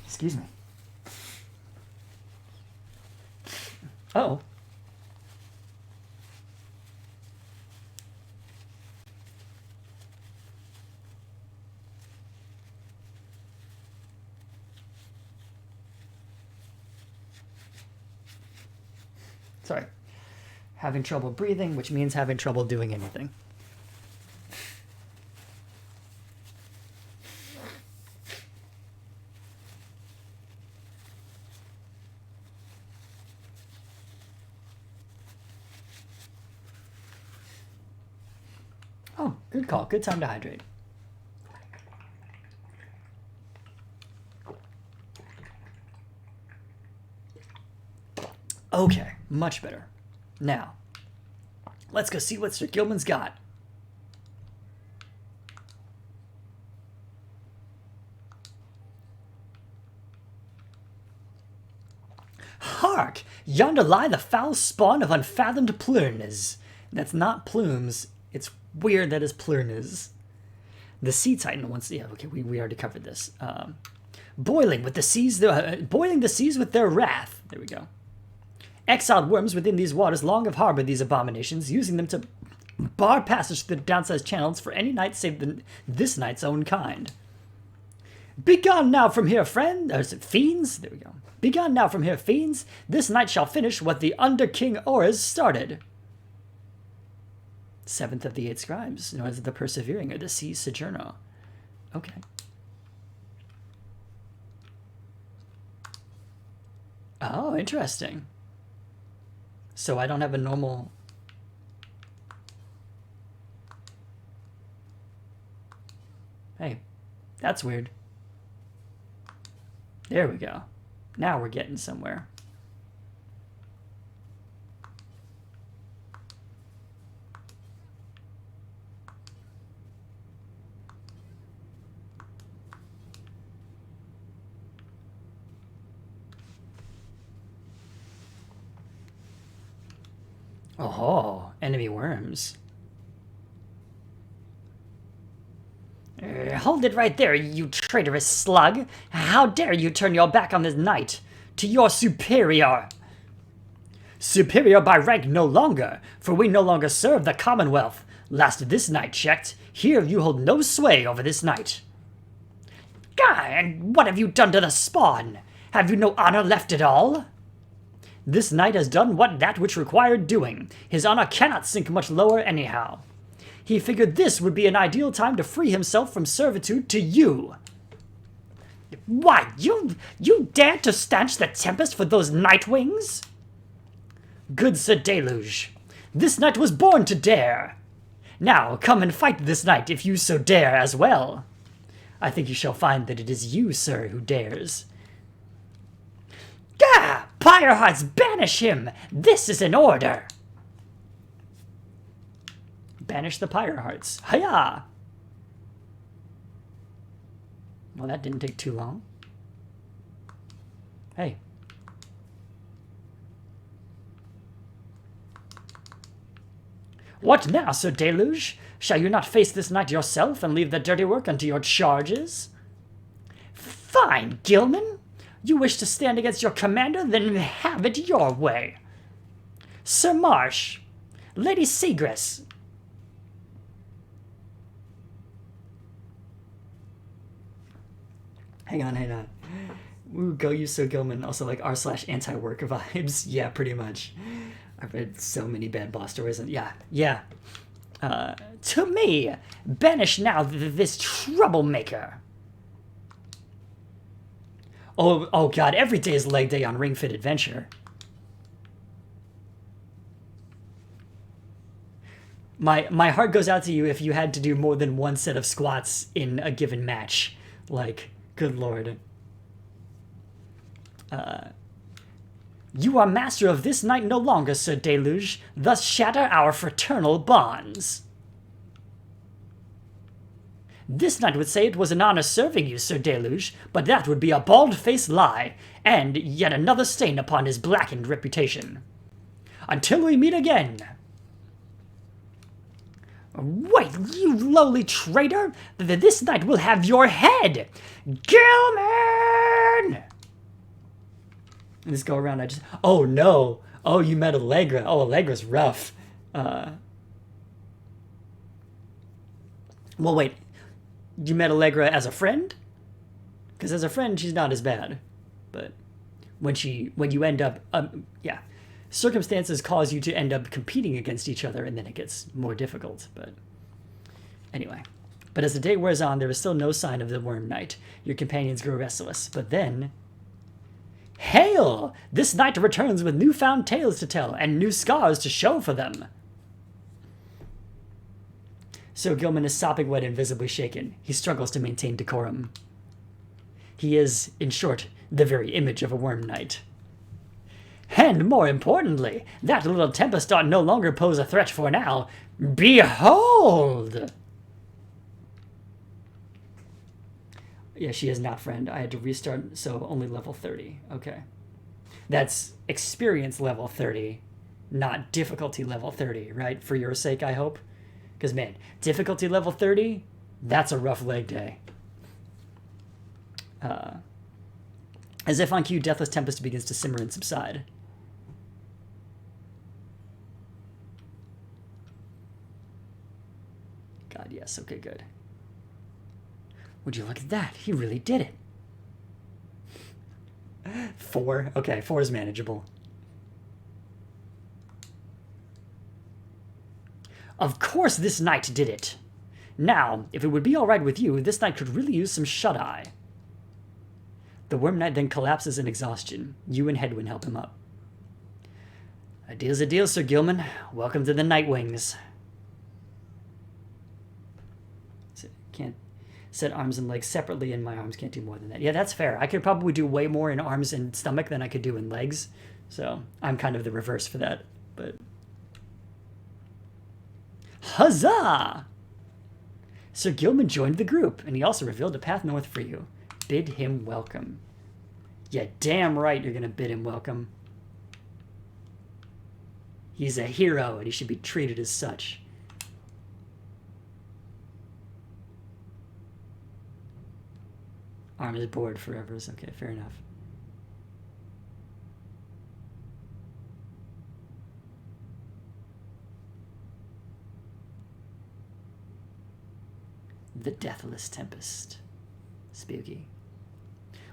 Excuse me. Oh. Sorry. Having trouble breathing, which means having trouble doing anything. Oh, good call. Good time to hydrate. Okay, much better. Now, Let's go see what Sir Gilman's got. Hark! Yonder lie the foul spawn of unfathomed plurnes. That's not plumes. It's weird that it's plurnes. The Sea Titan wants... Yeah, okay, we already covered this. Boiling the seas with their wrath. There we go. Exiled worms within these waters long have harbored these abominations, using them to bar passage through the downsized channels for any night save this night's own kind. Begone now from here, friend. Or is it fiends? There we go. Begone now from here, fiends. This night shall finish what the Under King Auras started. 7th of the 8 scribes, known as the Persevering or the Sea Sojourner. Okay. Oh, interesting. So I don't have a normal... Hey, that's weird. There we go. Now we're getting somewhere. Oh, enemy worms. Hold it right there, you traitorous slug. How dare you turn your back on this knight? To your superior. Superior by rank no longer, for we no longer serve the Commonwealth. Last this night checked, here you hold no sway over this knight. Gah, and what have you done to the spawn? Have you no honor left at all? This knight has done that which required doing. His honor cannot sink much lower anyhow. He figured this would be an ideal time to free himself from servitude to you. Why, you dared to stanch the tempest for those Nightwings? Good Sir Deluge, this knight was born to dare. Now come and fight this knight if you so dare as well. I think you shall find that it is you, sir, who dares. Gah! Pyre hearts, banish him! This is an order! Banish the Pyre hearts. Hiya! Well, that didn't take too long. Hey. What now, Sir Deluge? Shall you not face this knight yourself and leave the dirty work unto your charges? Fine, Gilman! You wish to stand against your commander? Then have it your way. Sir Marsh, Lady Seagrass. Hang on. Ooh, go you Sir Gilman. Also like r/anti-work vibes. Yeah, pretty much. I've read so many bad boss stories. And yeah. To me, banish now this troublemaker. Oh god, every day is leg day on Ring Fit Adventure. My heart goes out to you if you had to do more than one set of squats in a given match. Like, good lord. You are master of this night no longer, Sir Deluge. Thus shatter our fraternal bonds. This knight would say it was an honor serving you, Sir Deluge, but that would be a bald-faced lie, and yet another stain upon his blackened reputation. Until we meet again. Wait, you lowly traitor! This knight will have your head! Gilman! This go around, I just... Oh, no! Oh, you met Allegra. Oh, Allegra's rough. Well, wait. You met Allegra as a friend? Because as a friend, she's not as bad. But when you end up... yeah. Circumstances cause you to end up competing against each other, and then it gets more difficult. But anyway. But as the day wears on, there is still no sign of the Worm Knight. Your companions grow restless. But then... Hail! This knight returns with newfound tales to tell, and new scars to show for them. So Gilman is sopping wet and visibly shaken. He struggles to maintain decorum. He is, in short, the very image of a Worm Knight. And more importantly, that little tempest ought no longer pose a threat for now. Behold! Yeah, she is not friend. I had to restart, so only level 30. Okay. That's experience level 30, not difficulty level 30, right? For your sake, I hope. Because, man, difficulty level 30, that's a rough leg day. As if on cue, Deathless Tempest begins to simmer and subside. God, yes. Okay, good. Would you look at that? He really did it. 4? Okay, 4 is manageable. Of course this knight did it. Now, if it would be alright with you, this knight could really use some shut-eye. The Worm Knight then collapses in exhaustion. You and Hedwyn help him up. A deal's a deal, Sir Gilman. Welcome to the Nightwings. Can't set arms and legs separately, and my arms can't do more than that. Yeah, that's fair. I could probably do way more in arms and stomach than I could do in legs. So I'm kind of the reverse for that. But huzzah! Sir Gilman joined the group, and he also revealed a path north for you. Bid him welcome. Yeah, damn right you're gonna bid him welcome. He's a hero, and he should be treated as such. Arm is bored forever. Okay, fair enough. The Deathless Tempest. Spooky.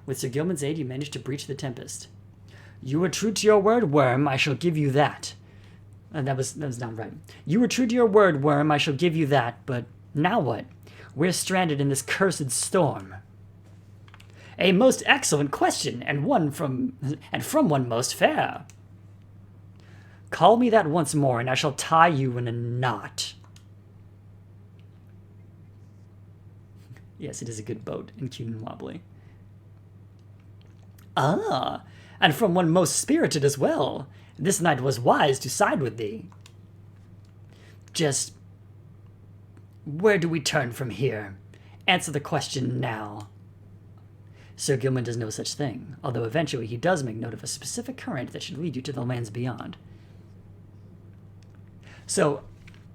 With Sir Gilman's aid, you managed to breach the Tempest. You were true to your word, Worm. I shall give you that. That was not right. You were true to your word, Worm. I shall give you that. But now what? We're stranded in this cursed storm. A most excellent question, and from one most fair. Call me that once more, and I shall tie you in a knot. Yes, it is a good boat, and cute and wobbly. Ah, and from one most spirited as well. This knight was wise to side with thee. Just, where do we turn from here? Answer the question now. Sir Gilman does no such thing, although eventually he does make note of a specific current that should lead you to the lands beyond. So,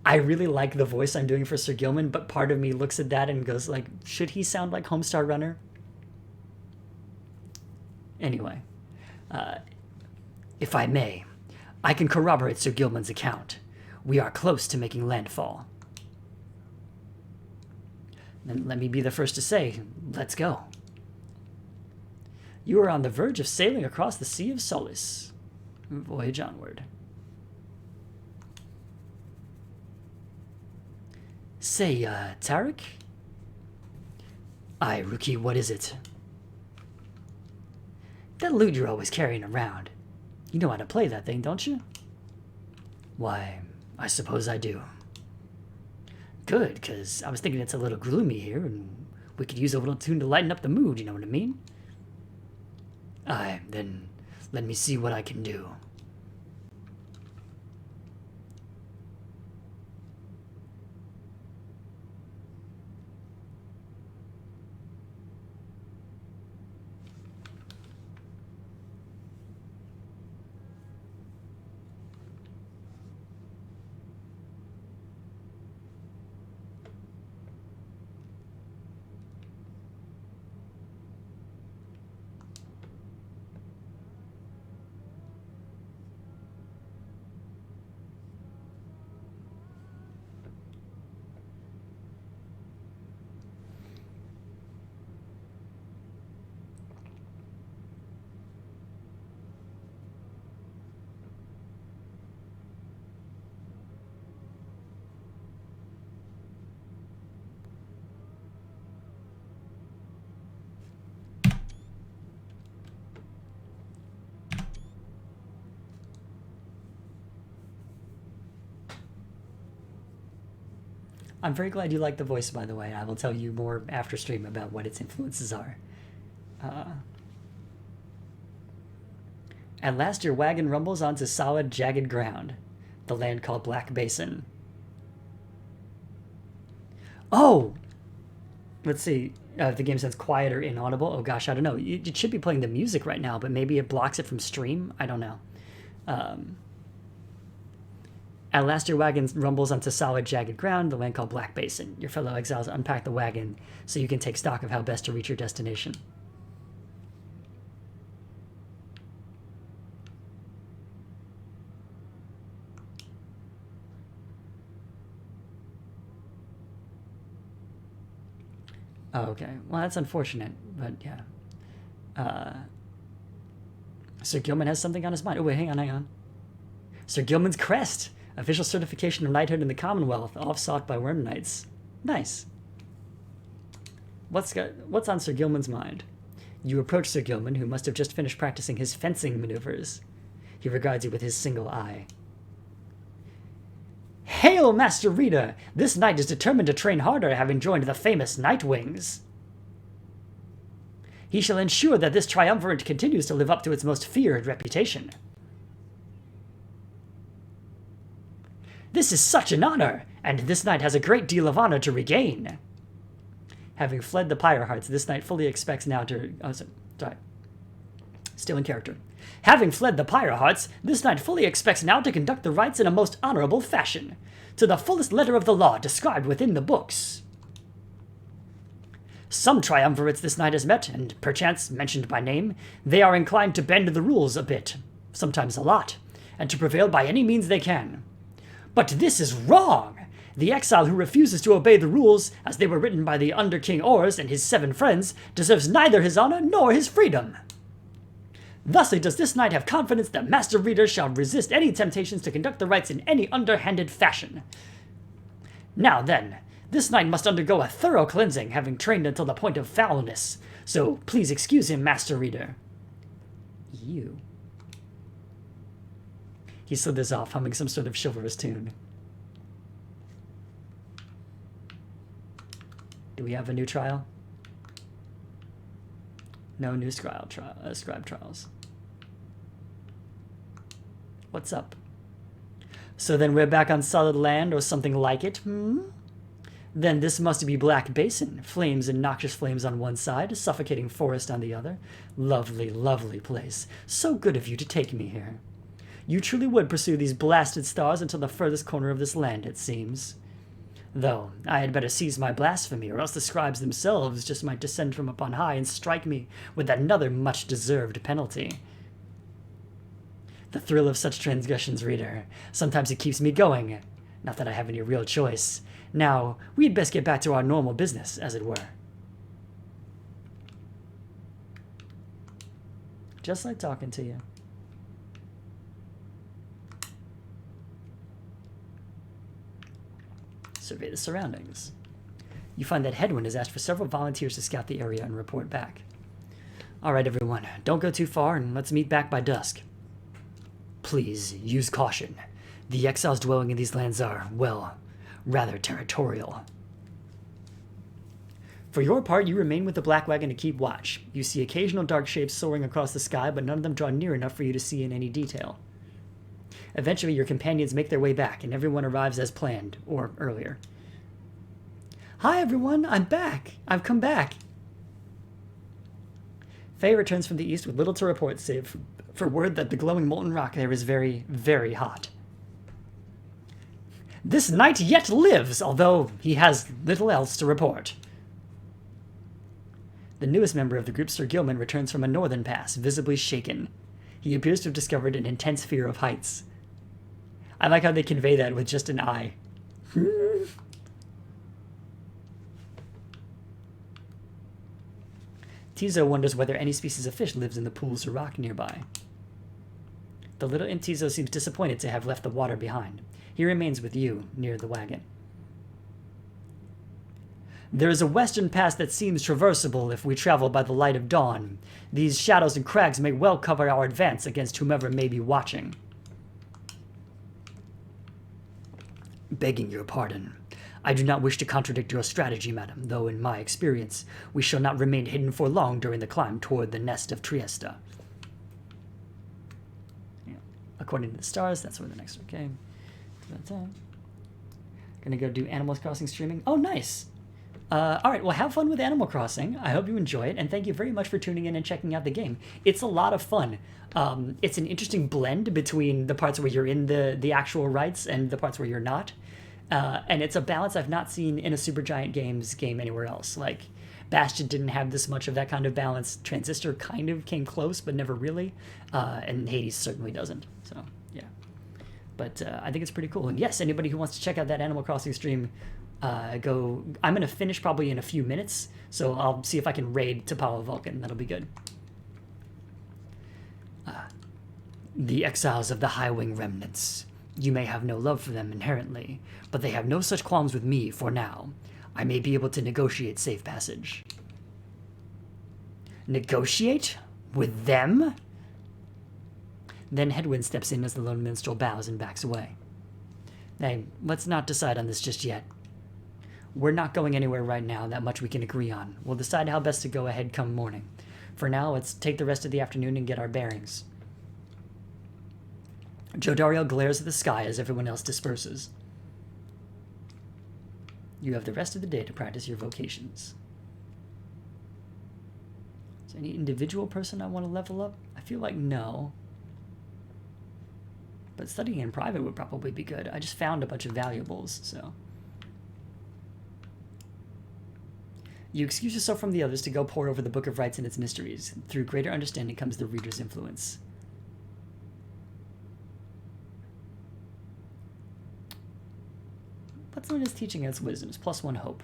I really like the voice I'm doing for Sir Gilman, but part of me looks at that and goes like, should he sound like Homestar Runner? Anyway, if I may, I can corroborate Sir Gilman's account. We are close to making landfall. Then let me be the first to say, let's go. You are on the verge of sailing across the Sea of Solace. Voyage onward. Say, Tarek? Aye, Rookie, what is it? That loot you're always carrying around. You know how to play that thing, don't you? Why, I suppose I do. Good, because I was thinking it's a little gloomy here, and we could use a little tune to lighten up the mood, you know what I mean? Aye, then let me see what I can do. I'm very glad you like the voice, by the way. I will tell you more after stream about what its influences are. At last your wagon rumbles onto solid, jagged ground. The land called Black Basin. Oh! Let's see. If the game sounds quiet or inaudible. Oh gosh, I don't know. It should be playing the music right now, but maybe it blocks it from stream? I don't know. At last your wagon rumbles onto solid, jagged ground, the land called Black Basin. Your fellow exiles unpack the wagon so you can take stock of how best to reach your destination. Oh, okay. Well, that's unfortunate, but yeah. Sir Gilman has something on his mind. Oh, wait, hang on. Sir Gilman's crest. Official certification of knighthood in the Commonwealth, oft sought by Worm Knights. Nice. What's on Sir Gilman's mind? You approach Sir Gilman, who must have just finished practicing his fencing maneuvers. He regards you with his single eye. Hail, Master Reader! This knight is determined to train harder, having joined the famous Nightwings. He shall ensure that this triumvirate continues to live up to its most feared reputation. This is such an honor, and this knight has a great deal of honor to regain. Having fled the Pyre hearts, this knight fully expects now to... Oh, sorry. Still in character. Having fled the Pyre hearts, this knight fully expects now to conduct the rites in a most honorable fashion, to the fullest letter of the law described within the books. Some triumvirates this knight has met, and perchance mentioned by name, they are inclined to bend the rules a bit, sometimes a lot, and to prevail by any means they can. But this is wrong! The exile who refuses to obey the rules, as they were written by the Under King Ors and his 7 friends, deserves neither his honor nor his freedom. Thusly does this knight have confidence that Master Reader shall resist any temptations to conduct the rites in any underhanded fashion. Now then, this knight must undergo a thorough cleansing, having trained until the point of foulness, so please excuse him, Master Reader. You. He slid this off, humming some sort of chivalrous tune. Do we have a new trial? No new scribe trials. What's up? So then we're back on solid land or something like it, Then this must be Black Basin. Flames and noxious flames on one side, suffocating forest on the other. Lovely, lovely place. So good of you to take me here. You truly would pursue these blasted stars until the furthest corner of this land, it seems. Though, I had better cease my blasphemy, or else the scribes themselves just might descend from upon high and strike me with another much-deserved penalty. The thrill of such transgressions, reader. Sometimes it keeps me going. Not that I have any real choice. Now, we had best get back to our normal business, as it were. Just like talking to you. Survey the surroundings. You find that Headwind has asked for several volunteers to scout the area and report back. Alright everyone, don't go too far and let's meet back by dusk. Please, use caution. The exiles dwelling in these lands are, well, rather territorial. For your part, you remain with the Black Wagon to keep watch. You see occasional dark shapes soaring across the sky, but none of them draw near enough for you to see in any detail. Eventually, your companions make their way back, and everyone arrives as planned, or earlier. Hi, everyone! I'm back! I've come back! Faye returns from the east with little to report, save for word that the glowing molten rock there is very, very hot. This knight yet lives, although he has little else to report. The newest member of the group, Sir Gilman, returns from a northern pass, visibly shaken. He appears to have discovered an intense fear of heights. I like how they convey that with just an eye. Tizo wonders whether any species of fish lives in the pools or rock nearby. The little Tizo seems disappointed to have left the water behind. He remains with you, near the wagon. There is a western pass that seems traversable if we travel by the light of dawn. These shadows and crags may well cover our advance against whomever may be watching. Begging your pardon. I do not wish to contradict your strategy, madam, though in my experience, we shall not remain hidden for long during the climb toward the nest of Trieste. according to the stars. That's where the next okay. Gonna go do Animal Crossing streaming. Oh, nice. All right, well, have fun with Animal Crossing. I hope you enjoy it, and thank you very much for tuning in and checking out the game. It's a lot of fun. It's an interesting blend between the parts where you're in the actual rights and the parts where you're not. And it's a balance I've not seen in a Supergiant Games game anywhere else. Like, Bastion didn't have this much of that kind of balance. Transistor kind of came close, but never really. And Hades certainly doesn't. So, yeah. But I think it's pretty cool. And yes, anybody who wants to check out that Animal Crossing stream, go. I'm going to finish probably in a few minutes, so I'll see if I can raid Tapala Vulcan. That'll be good. The exiles of the Highwing remnants. You may have no love for them inherently, but they have no such qualms with me for now. I may be able to negotiate safe passage. Negotiate? With them? Then Headwind steps in as the Lone Minstrel bows and backs away. Hey, let's not decide on this just yet. We're not going anywhere right now, that much we can agree on. We'll decide how best to go ahead come morning. For now, let's take the rest of the afternoon and get our bearings. Jodariel glares at the sky as everyone else disperses. You have the rest of the day to practice your vocations. Is there any individual person I want to level up? I feel like no. But studying in private would probably be good. I just found a bunch of valuables, so. You excuse yourself from the others to go pore over the Book of Rites and its mysteries. Through greater understanding comes the reader's influence. Let's learn his teaching and its wisdoms, +1 hope.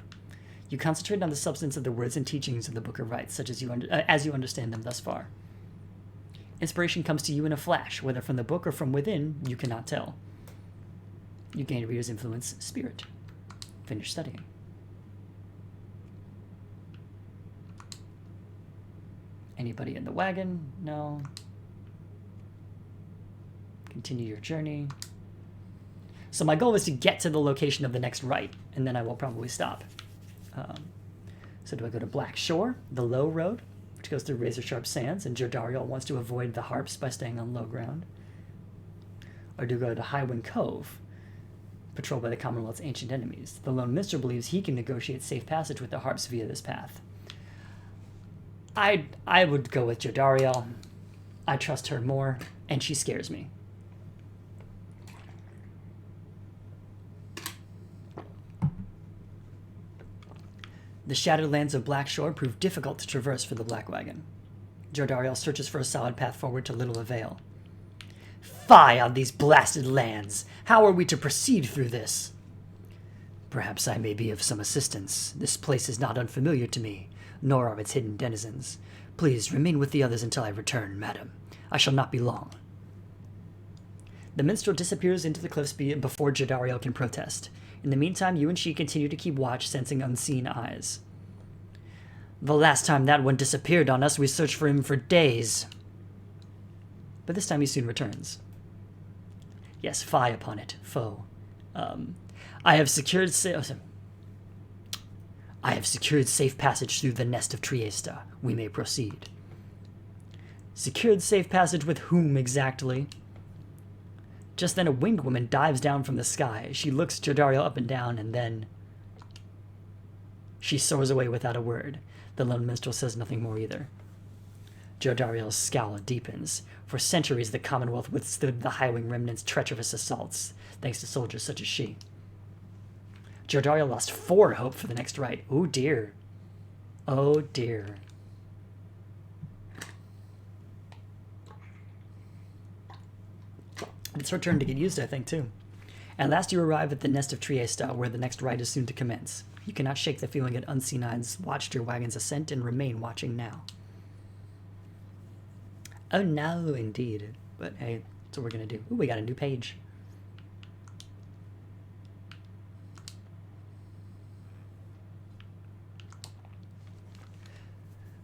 You concentrate on the substance of the words and teachings of the Book of Rites, such as you understand them thus far. Inspiration comes to you in a flash, whether from the book or from within, you cannot tell. You gain reader's influence, spirit. Finish studying. Anybody in the wagon? No. Continue your journey. So my goal is to get to the location of the next rite, and then I will probably stop. So do I go to Black Shore, the low road, which goes through razor-sharp sands, and Jodariel wants to avoid the harps by staying on low ground? Or do I go to Highwind Cove, patrolled by the Commonwealth's ancient enemies? The Lone Minstrel believes he can negotiate safe passage with the harps via this path. I would go with Jodariel. I trust her more, and she scares me. The shattered lands of Black Shore prove difficult to traverse for the Black Wagon. Jodariel searches for a solid path forward to little avail. Fie on these blasted lands! How are we to proceed through this? Perhaps I may be of some assistance. This place is not unfamiliar to me, nor are its hidden denizens. Please remain with the others until I return, madam. I shall not be long. The minstrel disappears into the cliffs before Jodariel can protest. In the meantime, you and she continue to keep watch, sensing unseen eyes. The last time that one disappeared on us, we searched for him for days. But this time he soon returns. Yes, fie upon it, foe. I have secured safe passage through the nest of Triesta. We may proceed. Secured safe passage with whom exactly? Just then a winged woman dives down from the sky. She looks Jodariel up and down, and then she soars away without a word. The Lone Minstrel says nothing more either. Jodariel's scowl deepens. For centuries the Commonwealth withstood the Highwing remnants' treacherous assaults, thanks to soldiers such as she. Jodariel lost 4 hope for the next rite. Oh dear. Oh dear. It's her turn to get used, I think, too. At last you arrive at the nest of Triesta, where the next rite is soon to commence. You cannot shake the feeling that unseen eyes watched your wagon's ascent and remain watching now. Oh no, indeed. But hey, that's what we're going to do. Ooh, we got a new page.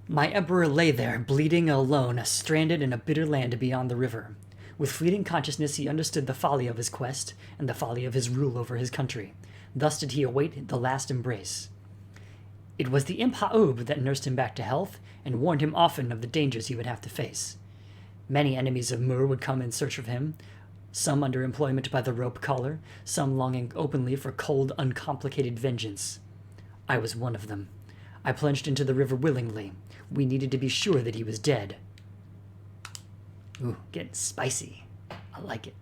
My emperor lay there, bleeding alone, stranded in a bitter land beyond the river. With fleeting consciousness, he understood the folly of his quest and the folly of his rule over his country. Thus did he await the last embrace. It was the Imp Ha'ub that nursed him back to health and warned him often of the dangers he would have to face. Many enemies of Mur would come in search of him, Some under employment by the rope collar, some longing openly for cold, uncomplicated vengeance. I was one of them. I plunged into the river willingly. We needed to be sure that he was dead. Ooh, getting spicy. I like it.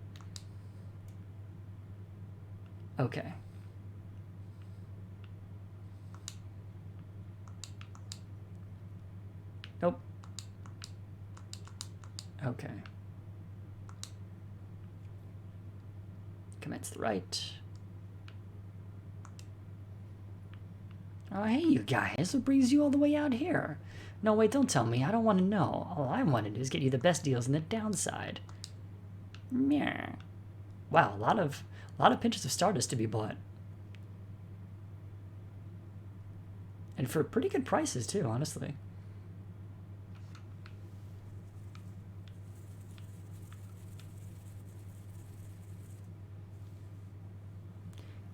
Okay. Nope. Okay. Commence the right. Oh, hey, you guys. What brings you all the way out here? No, wait, don't tell me. I don't want to know. All I want to do is get you the best deals in the downside. Meh. Wow, a lot of pinches of Stardust to be bought. And for pretty good prices, too, honestly.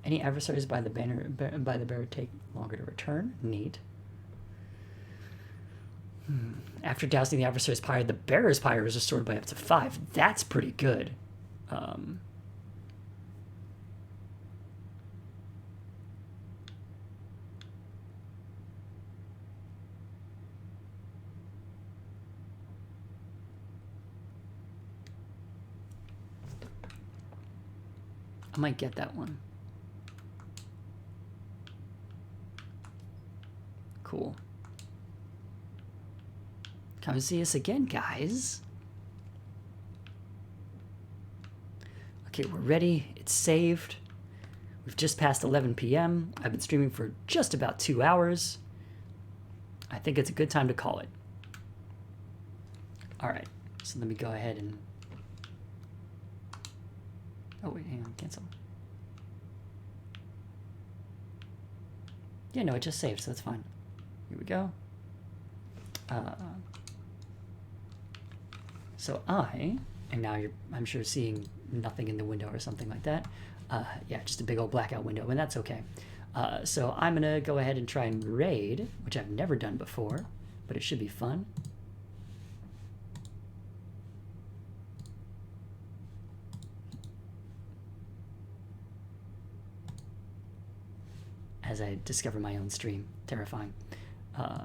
Any adversaries by the bearer take longer to return. Neat. After dousing the adversary's pyre, the bearer's pyre is restored by up to 5. That's pretty good. I might get that one. Cool. Come see us again, guys. Okay, we're ready. It's saved. We've just passed 11 p.m. I've been streaming for just about 2 hours. I think it's a good time to call it. All right, so let me go ahead and... Oh, wait, hang on, cancel. Yeah, no, it just saved, so that's fine. Here we go. So and now I'm sure seeing nothing in the window or something like that. Yeah, just a big old blackout window, and that's okay. So I'm gonna go ahead and try and raid, which I've never done before, but it should be fun. As I discover my own stream. Terrifying.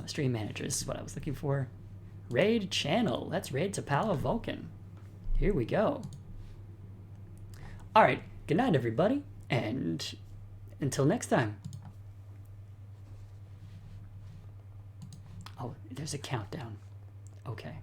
Stream manager, this is what I was looking for. Raid channel. Let's raid to Palo Vulcan. Here we go. Alright, good night everybody, and until next time. Oh, there's a countdown. Okay.